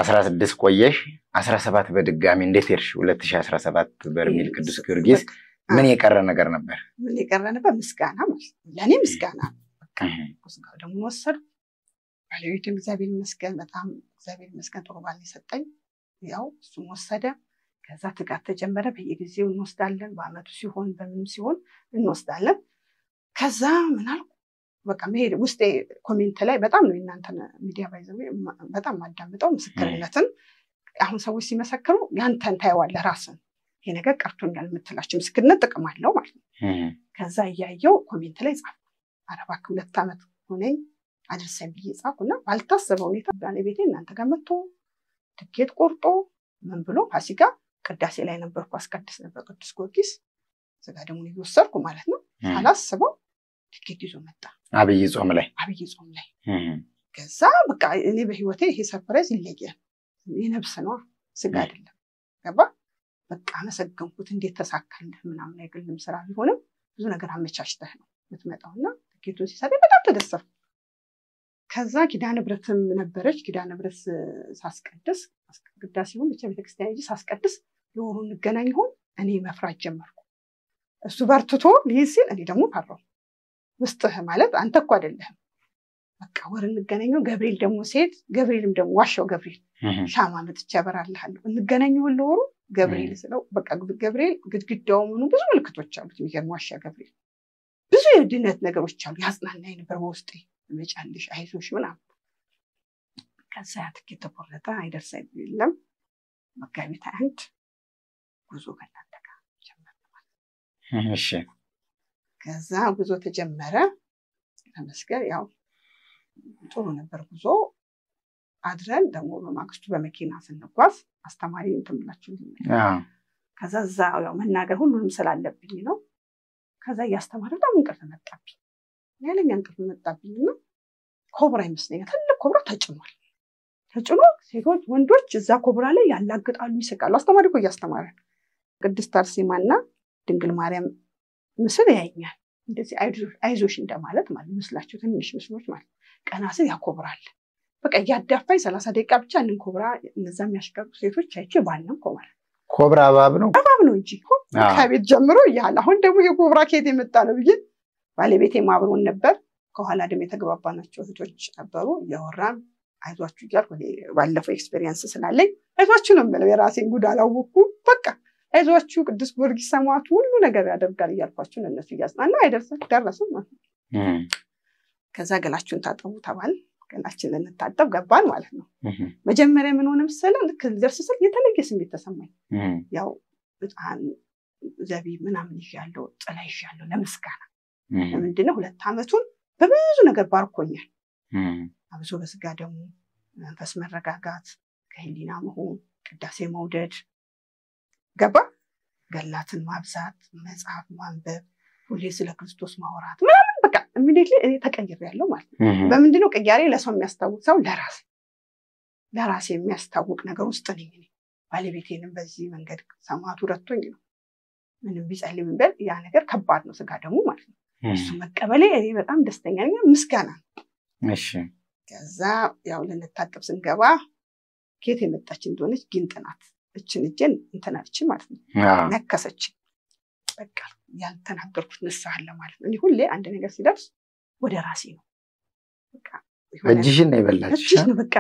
16 ቆየሽ 17 በድጋሚ እንዴት ሄድሽ 2017 በርሜል ቅዱስ ጊዮርጊስ ምን የቀረ ነገር ነበር ምን የቀረ ነበር ምስጋና ማለት ለኔ ምስጋና በቃ ምስጋና ደግሞ ወሰድ ባለቤቴም እግዚአብሔር ይመስገን በጣም እግዚአብሔር ይመስገን ጥሩ ባል ይሰጠኝ ያው እሱ ወሰደ ከዛ ትጋት ተጀመረ በየጊዜው እንወስዳለን በአመቱ ሲሆን በምን ሲሆን እንወስዳለን ከዛ ምን አልኩ በቃ መሄድ ውስጤ ኮሜንት ላይ በጣም ነው እናንተ ሚዲያ ባይዘው በጣም ማዳምጠው ምስክርነትን አሁን ሰዎች ሲመሰክሩ ያንተን ታይዋለህ ራስን ይሄ ነገር ቀርቶኛል የምትላቸው ምስክርነት ጥቅም አለው ማለት ነው ከዛ ያያየው ኮሜንት ላይ ጻፍ አረባክ 2 አመት ሆነኝ አድርሰኝ ብዬ ጻፍኩና ባልታሰበው ሁኔታ ባለቤቴ እናንተ ጋር መጥቶ ትኬት ቆርጦ ምን ብሎ ፋሲካ ቅዳሴ ላይ ነበርኩ አስቀድስ ነበር ቅዱስ ጊዮርጊስ ዘጋ ደግሞ ይወሰርኩ ማለት ነው አላስበው ትኬት ይዞ መጣ አብይ ጾም ላይ ከዛ በቃ እኔ በህይወቴ ይሄ ሰርፕራይዝ ይለያል የነፍስ ነው ስጋ አይደለም ገባ በቃ መሰገንኩት እንዴት ተሳካልህ ምናምን አይገልም ስራ ቢሆንም ብዙ ነገር አመቻችተህ ነው የምትመጣውና ትኬቱን ሲሰጠኝ በጣም ተደሰትኩ ከዛ ኪዳነ ብረትም ነበረች ኪዳነ ብረት ሳስቀድስ ቅዳሴውን ብቻ ቤተክርስቲያን እንጂ ሳስቀድስ ለወሩ እንገናኝ ሆን እኔ መፍራት ጀመርኩ እሱ በርትቶ ሊሲል እኔ ደግሞ ፈራው ውስጥህ ማለት አንተ እኮ አይደለም በቃ ወር እንገናኘው ገብርኤል ደግሞ ሴት ገብርኤልም ደግሞ ዋሻው ገብርኤል ሻማ መጥቻ በራልሃለሁ እንገናኘው ለወሩ ገብርኤል ስለው በቃ ገብርኤል ግድግዳው ምኑ ብዙ ምልክቶች አሉት የሚገርም ዋሻ ገብርኤል ብዙ የድነት ነገሮች አሉ ያጽናናኝ ነበር በውስጤ መጫልሽ አይዞሽ ምናምን ከዛ ትኬት ተቆረጠ አይደርሰኝም መጋቢት አንድ ጉዞ ከናንተጋ ጀመረ እሺ ከዛ ጉዞ ተጀመረ ተመስገን ያው ጥሩ ነበር ጉዞ አድረን ደግሞ በማግስቱ በመኪና ስንጓዝ አስተማሪ እንትምላችሁ ከዛ ያው መናገር ሁሉንም ስላለብኝ ነው ከዛ ያስተማረ በጣም እንቅልፍ መጣብኝ ያለኝ እንቅልፍ መጣብኝና ኮብራ ይመስለኛል ትልቅ ኮብራ ተጭኖ ሴቶች ወንዶች እዛ ኮብራ ላይ ያላግጣሉ ይስቃሉ አስተማሪ እኮ ያስተማረ ቅድስት አርሴማና ድንግል ማርያም ምስል ያየኛል እንደዚህ አይዞሽ እንደማለት ማለት ምስላቸው ትንሽ ምስሎች ማለት ቀናስ ያኮብራል በቃ ያዳፋኝ 30 ደቂቃ ብቻ እንኮብራ እነዛ የሚያሽከሩ ሴቶች አይቼ ባልነው ማለት ኮብራ እባብ ነው እንጂ ከቤት ጀምሮ ይያል አሁን ደግሞ የኮብራ ከየት የመጣ ነው ብዬ ባለቤቴ ማብሮን ነበር ከኋላ ደም የተገባባናቸው እህቶች ነበሩ ያወራን አይዟችሁ እያልኩ ባለፈው ኤክስፒሪየንስ ስላለኝ አይዟችሁ ነው የምለው የራሴን ጉድ አላወኩም በቃ አይዟችሁ ቅዱስ ጊዮርጊስ ሰማዕቱ ሁሉ ነገር ያደርጋል እያልኳችሁ ለነሱ እያጽናና ደረሰም ከዛ ገላችሁን ታጠቡ ተባል ገላችንን እንታጠብ ገባን ማለት ነው መጀመሪያ ምን ሆነ መሰለህ ልክ ደርሰሰል የተለየ ስሜት ተሰማኝ ያው በጣም ዘቢ ምናምን ይያለው ጥላ ይያለው ለምስጋና ለምንድነው 2 አመቱን በብዙ ነገር ባርኮኛል አብሶ በስጋ ደሙ መንፈስ መረጋጋት ከህሊና መሆን ቅዳሴ መውደድ ገባ ገላትን ማብዛት መጽሐፍ ማንበብ ሁሌ ስለ ክርስቶስ ማውራት ምናምን በቃ ኢሚዲየትሊ እኔ ተቀይሬያለሁ ማለት ነው በምንድነው ቅያሬ ለሰው የሚያስታውቅ ሰው ለራሴ የሚያስታውቅ ነገር ውስጥ ነኝ እኔ ባለቤቴንም በዚህ መንገድ ሰማዕቱ ረድቶኝ ነው ምንም ቢጸልም በል ያ ነገር ከባድ ነው ስጋ ደሙ ማለት ነው እሱ መቀበሌ እኔ በጣም ደስተኛ ነኝ ምስጋና እሺ ከዛ ያው ለነታጠብ ስንገባ ኬት የመጣች እንደሆነች ጊንጥናት እችን እጄን እንተናልች ማለት ነው ነከሰች በቃ ያልተናገርኩት ንስሐለ ማለት ነው እኔ ሁሌ አንድ ነገር ሲደርስ ወደ ራሴ ነው በቃ እጅሽን ነው ይበላች እጅሽ ነው በቃ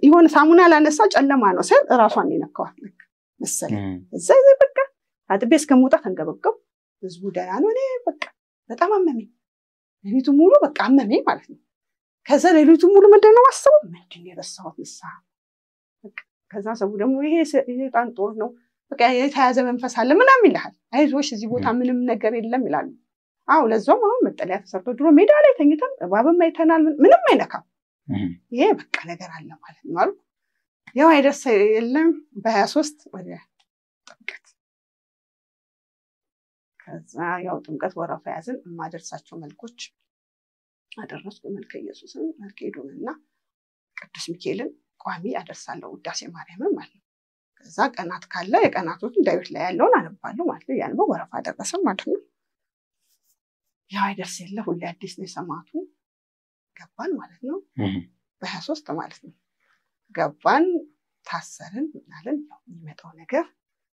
ይሆነ ሳሙና ላነሳ ጨለማ ነው ሰል ራሷን ይነካዋል ልክ መሰለኝ እዛ በቃ አጥቤ እስከመውጣት ተንገበገብ ህዝቡ ደህና ነው እኔ በቃ በጣም አመመኝ ለሊቱ ሙሉ በቃ አመመኝ ማለት ነው ከዛ ለሊቱ ሙሉ ምንድነው አስበው ምንድነው የረሳሁት ንስሐ በቃ ከዛ ሰው ደግሞ ይሄ ሰይጣን ጦር ነው በቃ የተያዘ መንፈስ አለ ምናምን ይልሃል አይዞሽ እዚህ ቦታ ምንም ነገር የለም ይላሉ አው ለዛው አሁን መጠለያ ተሰርቶ ድሮ ሜዳ ላይ ተኝተን እባብም አይተናል ምንም አይነካም ይሄ በቃ ነገር አለ ማለት ነው አሉ ያው አይደርስ የለም በ23 ወደ ጥምቀት ከዛ ያው ጥምቀት ወረፋ ያዝን ማደርሳቸው መልኮች አደረስኩ መልከ ኢየሱስን መልከ ሄዶንና ቅዱስ ሚካኤልን ቋሚ አደርሳለሁ ውዳሴ ማርያምን ማለት ነው ከዛ ቀናት ካለ የቀናቶቹን ዳዊት ላይ ያለውን አነባለሁ ማለት ነው ያን በወረፋ አደረሰ ማለት ነው ያው አይደርስ የለ ሁሌ አዲስ ነው ሰማዕቱ ገባን ማለት ነው በ23 ማለት ነው ገባን ታሰርን ምናለን ያው የሚመጣው ነገር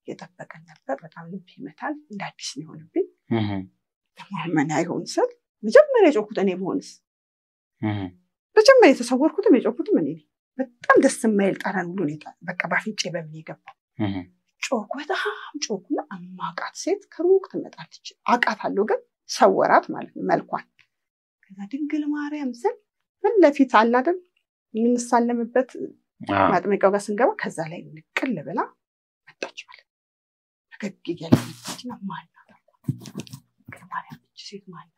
የጠበቀን ነበር በጣም ልብ ይመታል እንደ አዲስ ነው ሆነብኝ ተማመን አይሆን ሰል መጀመሪያ ጮኩት እኔ በሆንስ መጀመሪያ የተሰወርኩት የጮኩት ምን እኔ በጣም ደስ የማይል ጠረን ሁሉ ነው በቃ ባፍንጬ በምን ይገባው ጮኩ በጣም ጮኩና አማቃት ሴት ከሩቅ ትመጣለች አቃታለሁ ግን ሰወራት ማለት ነው መልኳን ከዛ ድንግል ማርያም ስል ምን ለፊት አላደም ምንሳለምበት ማጥመቂያው ጋር ስንገባ ከዛ ላይ ንቅል ብላ መጣች ማለት ከግግ ያለችና ማንና ድንግል ማርያም ሴት ማንና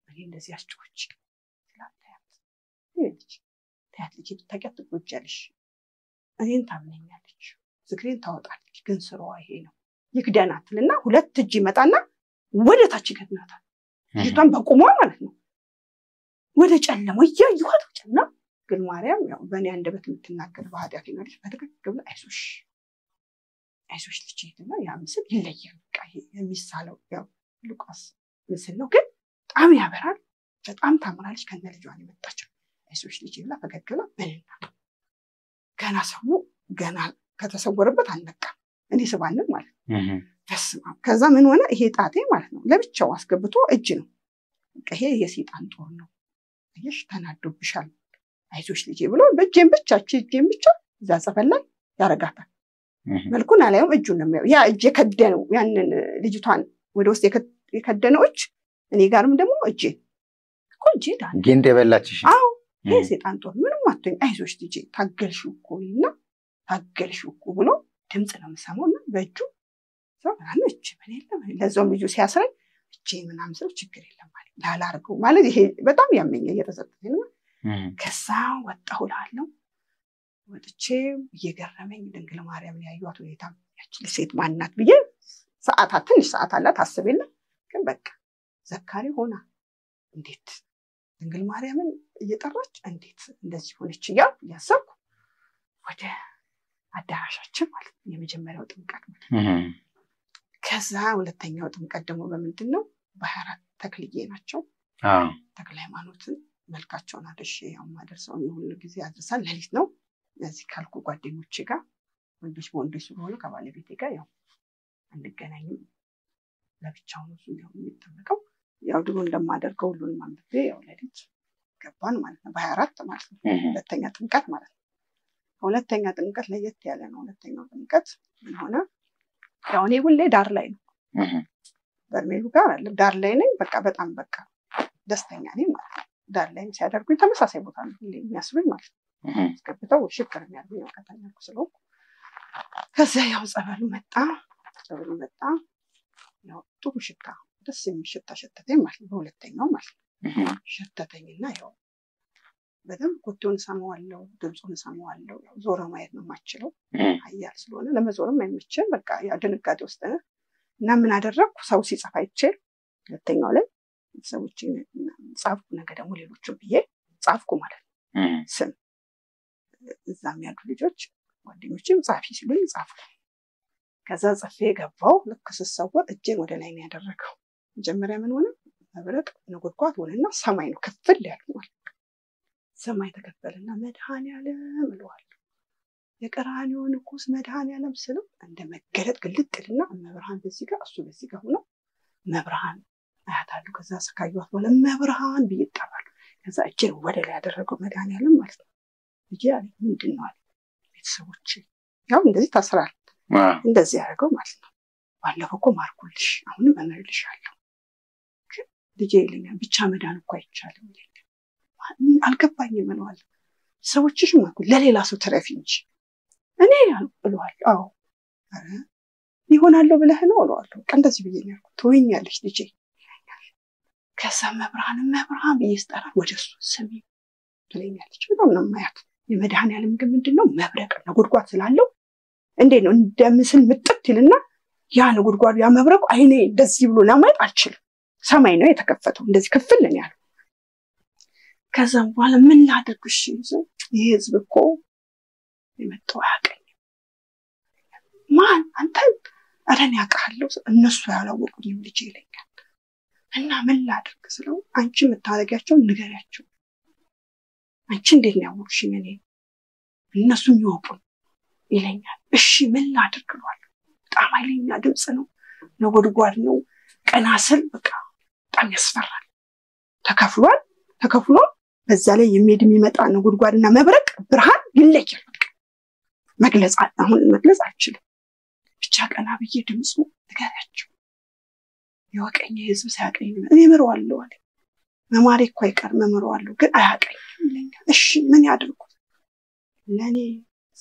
እኔ እንደዚህ አስጮች ታያለች ታቀጥ ጎጃለሽ እኔን ታምነኛለች ዝክሬን ታወጣለች ግን ስራዋ ይሄ ነው ይክደናትና ሁለት እጅ ይመጣና ወደ ታች ይገድናታል ልጅቷን በቁሟ ማለት ነው ወደ ጨለማ ያዩት ጨና ግን ማርያም ያው በእኔ አንደበት የምትናገር በኃጢአት ይኖርሽ በትክክል አይዞሽ ልጅ እና ያ ምስል ይለያል በቃ የሚሳለው ያው ሉቃስ ምስል ነው ግን በጣም ያበራል በጣም ታምራለች ከነ ልጇን የመጣችው አይዞሽ ልጅ ብላ ፈገግላ በእና ገና ሰው ገና ከተሰወረበት አልነቃም እኔ ስባልን ማለት ነው ተስማ ከዛ ምን ሆነ ይሄ ጣቴ ማለት ነው ለብቻው አስገብቶ እጅ ነው ይሄ የሰይጣን ጦር ነው አይሽ ተናዶብሻል አይዞሽ ልጅ ብሎ በእጄን ብቻ እዛ ጸፈላይ ያረጋታል መልኩን አላየውም እጁን ነው ያ እጄ ከደነው ያንን ልጅቷን ወደ ውስጥ የከደነው እጅ እኔ ጋርም ደግሞ እጄ ኮንጂ ዳን ጊንጥ የበላችሽ አው ይሄ ሰይጣን ጦር ምንም አትኝ አይዞሽ ልጅ ታገልሽው እኮና ታገልሽው እኮ ብሎ ድምጽ ነው የምሰማውና በእጁ ሰው አለች ምን የለም ለዛም ልጁ ሲያስረኝ እጄ ምናምን ሰው ችግር የለም ማለት ላላርገው ማለት ይሄ በጣም ያመኛል እየተሰጠኝ ነው ከዛ ወጣሁ ላለው ወጥቼ እየገረመኝ ድንግል ማርያምን ያዩት ሁኔታ ያቺ ሴት ማንናት ብዬ ሰዓታት ትንሽ ሰዓት አላት አስበይና ግን በቃ ዘካሪ ሆና እንዴት ድንግል ማርያምን እየጠራች እንዴት እንደዚህ ሆነች ያሰብኩ ወደ አዳራሻችን ማለት የመጀመሪያው ጥምቀት ከዛ ሁለተኛው ጥምቀት ደግሞ በምንድነው በ24 ተክልዬ ናቸው ተክለ ሃይማኖትን መልካቸውን አድርሼ ያው ማደርሰው ሁሉ ጊዜ አድርሳል ለሊት ነው ለዚህ ካልኩ ጓደኞቼ ጋር ወንዶች በወንዶች ስለሆነ ከባለቤቴ ጋር ያው አንገናኝም ለብቻው ነው ያው የሚጠመቀው ያው ድሮ እንደማደርገው ሁሉንም አንብቤ ያው ለሊት ገባን ማለት ነው በ24 ማለት ነው ሁለተኛ ጥምቀት ማለት ነው ሁለተኛ ጥምቀት ለየት ያለ ነው ሁለተኛው ጥምቀት ምን ሆነ ያው እኔ ሁሌ ዳር ላይ ነው በርሜሉ ጋር አለ ዳር ላይ ነኝ በቃ በጣም በቃ ደስተኛ ነኝ ማለት ነው ዳር ላይ ሲያደርጉኝ ተመሳሳይ ቦታ ነው ሁሌ የሚያስሩኝ ማለት ነው እስከብተው ሽክር የሚያደርጉኝ ወቀታኛው ስለው ከዛ ያው ጸበሉ መጣ ያው ጥሩ ሽታ ደስ የሚል ሽታ ሸተተኝ ማለት ነው በሁለተኛው ማለት ነው ሸተተኝና ያው በደንብ ኮቴውን ሰማዋለሁ ድምጹን ሰማዋለሁ ያው ዞረ ማየት ነው ማችለው አያል ስለሆነ ለመዞርም አይመችም በቃ ያ ድንጋጤ ውስጥ ነው እና ምን አደረኩ ሰው ሲጽፋ አይቼ ሁለተኛው ላይ ሰዎች ጻፍኩ ነገ ደግሞ ሌሎቹ ብዬ ጻፍኩ ማለት ነው ስም እዛም ያሉ ልጆች ጓደኞቼም ጻፊ ሲሉኝ ጻፍኩ ከዛ ጽፌ ገባው ልክ ስሰወር እጄን ወደ ላይ ነው ያደረገው መጀመሪያ ምን ሆነ መብረቅ ነጎድጓድ ሆነና ሰማይ ነው ከፍል ያለው ማለት ሰማይ ተከፈለና መድኃኔዓለም እለዋለሁ የቀራንዮ ንጉስ መድኃኔዓለም ስለው እንደ መገለጥ ግልጥልና መብርሃን በዚህ ጋር እሱ በዚህ ጋር ሆኖ መብርሃን አያታሉ ከዛ ሰካዩት ወለ መብርሃን ቢይጣባሉ ከዛ እጄን ወደ ላይ ያደረገው መድኃኔዓለም ማለት ነው ይያል ምንድነው አለ ቤተሰቦች ያው እንደዚህ ታስራል እንደዚህ ያደረገው ማለት ነው ባለፈው እኮ ማርኩልሽ አሁንም እመልሻለሁ ልጄ ይለኛል ብቻ መዳን እኮ አይቻልም አልገባኝም ማለት ሰዎችሽ ማኩ ለሌላ ሰው ተረፊ እንጂ እኔ ያልብሏል አዎ ይሆናል ብለህ ነው አለዋለሁ እንደዚህ ብዬ ነው ያልኩት ተወኛለሽ ልጄ ከዛ መብርሃን በየስጠራ ወደሱ ስሚ ትለኛለች በጣም ነው ማያት የመድኃኔዓለም ግን ምንድነው መብረቅ ነው ጉድጓድ ስላለው እንዴ ነው እንደምስል ምጥት ይልና ያ ነው ጉድጓዱ ያ መብረቁ አይኔ እንደዚህ ብሎ ለማየት አልችልም ሰማይ ነው የተከፈተው እንደዚህ ክፍል ነው ያለው ከዛም በኋላ ምን ላድርግሽ ይሄ ህዝብ እኮ የመጣው ያቀኝ ማን አንተ አረን ያቃለው እነሱ ያላወቁኝም ልጅ ይለኛል እና ምን ላድርግ ስለው አንቺ መታረጋቸው ንገሪያቸው አንቺ እንዴት ነው ያወቅሽኝ እኔ እነሱም ይወቁኝ ይለኛል እሺ ምን ላድርግ ነው በጣም ኃይለኛ ድምጽ ነው ነጎድጓድ ነው ቀናስል በቃ በጣም ያስፈራል ተከፍሏል በዛ ላይ የሚመጣ ነጎድጓድና መብረቅ ብርሃን ይለያል መግለጽ አልችልም ብቻ ቀና ብዬ ድምጹ ንገሪያቸው ይወቀኝ ህዝብ ሳያቀኝ እመረዋለሁ አለ መማሬ እኮ አይቀር መመረዋለሁ ግን አያቀኝም ይለኛል እሺ ምን ያድርጉ ለኔ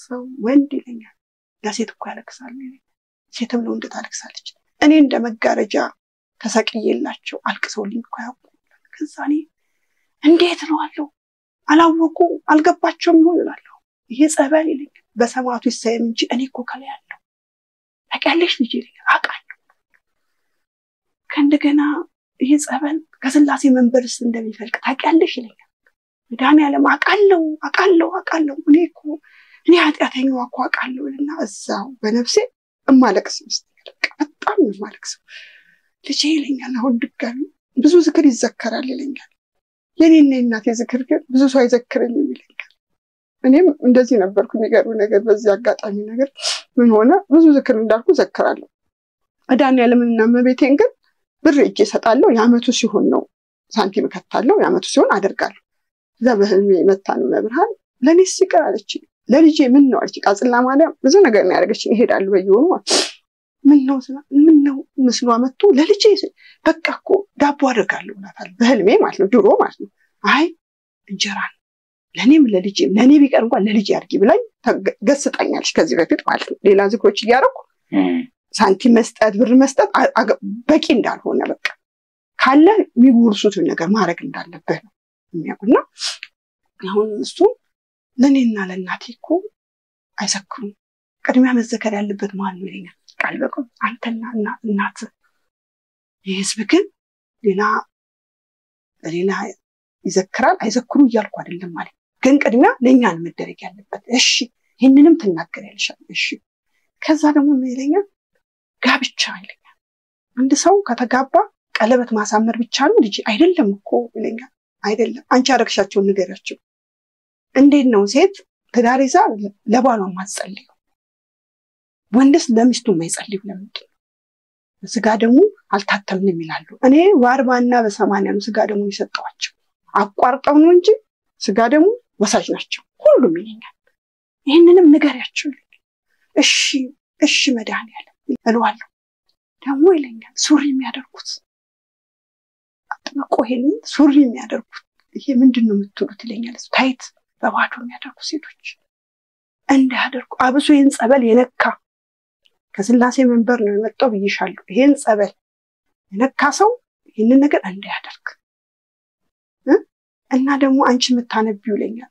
ሰው ወንድ ይለኛል ለሴት እኮ ያለቅሳል ሴትም ነው እንደታለቅሳለች እኔ እንደ መጋረጃ ተሰቅየላቸው አልቅሰውልኝ እኮ ያውቁ ከዛ እኔ እንዴት ነው አለው አላወቁ አልገባቸውም ይሆናልው ይሄ ጸበል ይለኛል በሰማቱ ይሰየም እንጂ እኔ እኮ ከላይ ያለው ታውቂያለሽ ልጅ አቃለሁ ከእንደገና ይሄ ጸበል ከስላሴ መንበርስ እንደሚፈልቅ ታውቂያለሽ ይለኛል መድኃኔዓለም አቃለሁ እኔ ኃጢአተኛው እኮ አቃለሁና እዛው በነፍሴ እማለቅስ መስጠት በጣም ማለቅስ ልጅ ይለኛል አሁን ድጋሚ ብዙ ዝክር ይዘከራል ይለኛል የኔና እናቴ ዝክር ግን ብዙ ሰው አይዘክረኝም ይለኛል እኔም እንደዚህ ነበርኩ የሚገርም ነገር በዚህ አጋጣሚ ነገር ምን ሆነ ብዙ ዝክር እንዳልኩ ዘክራለሁ መድኃኔዓለምና መቤቴን ግን ብር እጄ ሰጣለሁ ያመቱ ሲሆን ነው ሳንቲም ከታለው ያመቱ ሲሆን አደርጋለሁ ዘበህልሜ መታን መብርሃን ለኔስ ይቀራለች ለልጄ ምን ነው አለች ቃጽላ ማርያም ብዙ ነገር ነው ያደረገችኝ ይሄዳል በየሆኑ ምን ነው መስሎ አመጡ ለልጄ በቃ እኮ ዳቦ አደርጋለሁ እናታል በህልሜ ማለት ነው ድሮ ማለት ነው አይ እንጀራ ለኔም ለልጄም ለኔ ቢቀር እንኳን ለልጄ አድርጊ ብላኝ ገስጣኛለች ከዚህ በፊት ማለት ነው ሌላ ዝክሮች እያደረኩ ሳንቲም መስጠት ብር መስጠት በቂ እንዳልሆነ በቃ ካለ የሚወርሱት ነገር ማድረግ እንዳለበት ነው የሚያውቁና አሁን እሱ ለኔና ለናቴ እኮ አይሰክሩም ቅድሚያ መዘከር ያለበት ማን ነው ይለኛል ቃል በቃ አንተና እናት የህዝብ ግን ሌላ ይዘክራል አይዘክሩ እያልኩ አይደለም ማለት ግን ቅድሚያ ለኛን መደረግ ያለበት እሺ ይሄንንም ትናገሪያለሽ እሺ ከዛ ደግሞ ይለኛል ጋብቻ ይለኛል አንድ ሰው ከተጋባ ቀለበት ማሳመር ብቻ ነው ልጅ አይደለም እኮ ይለኛል አይደለም አንቺ አረክሻቸው ንገራቸው እንዴት ነው ሴት ትዳር ይዛ ለባሏ ማጸልዩ ወንድስ ለሚስቱ ማይጸልዩ ለምንድን ስጋ ደግሞ አልታተምንም ይላሉ እኔ በ40 እና በ80 ነው ስጋ ደግሞ ይሰጣቸው አቋርጠው ነው እንጂ ስጋ ደግሞ ወሳጅ ናቸው ሁሉም ይለኛል ይሄንንም ንገራቸው እሺ መድኃኒዓለም እለዋለሁ ደግሞ ይለኛል ሱሪ የሚያደርጉት አጥብቆ ይሄን ሱሪ የሚያደርጉት ይሄ ምንድነው የምትሉት ይለኛል ታይት በባዶ የሚያደርጉ ሴቶች እንዳያደርጉ አብሶ ይሄን ጸበል የነካ ከስላሴ መንበር ነው የመጣው ብዬሻለሁ ይሄን ጸበል የነካ ሰው ይሄን ነገር እንዳያደርግ እና ደግሞ አንቺ የምታነቢው ይለኛል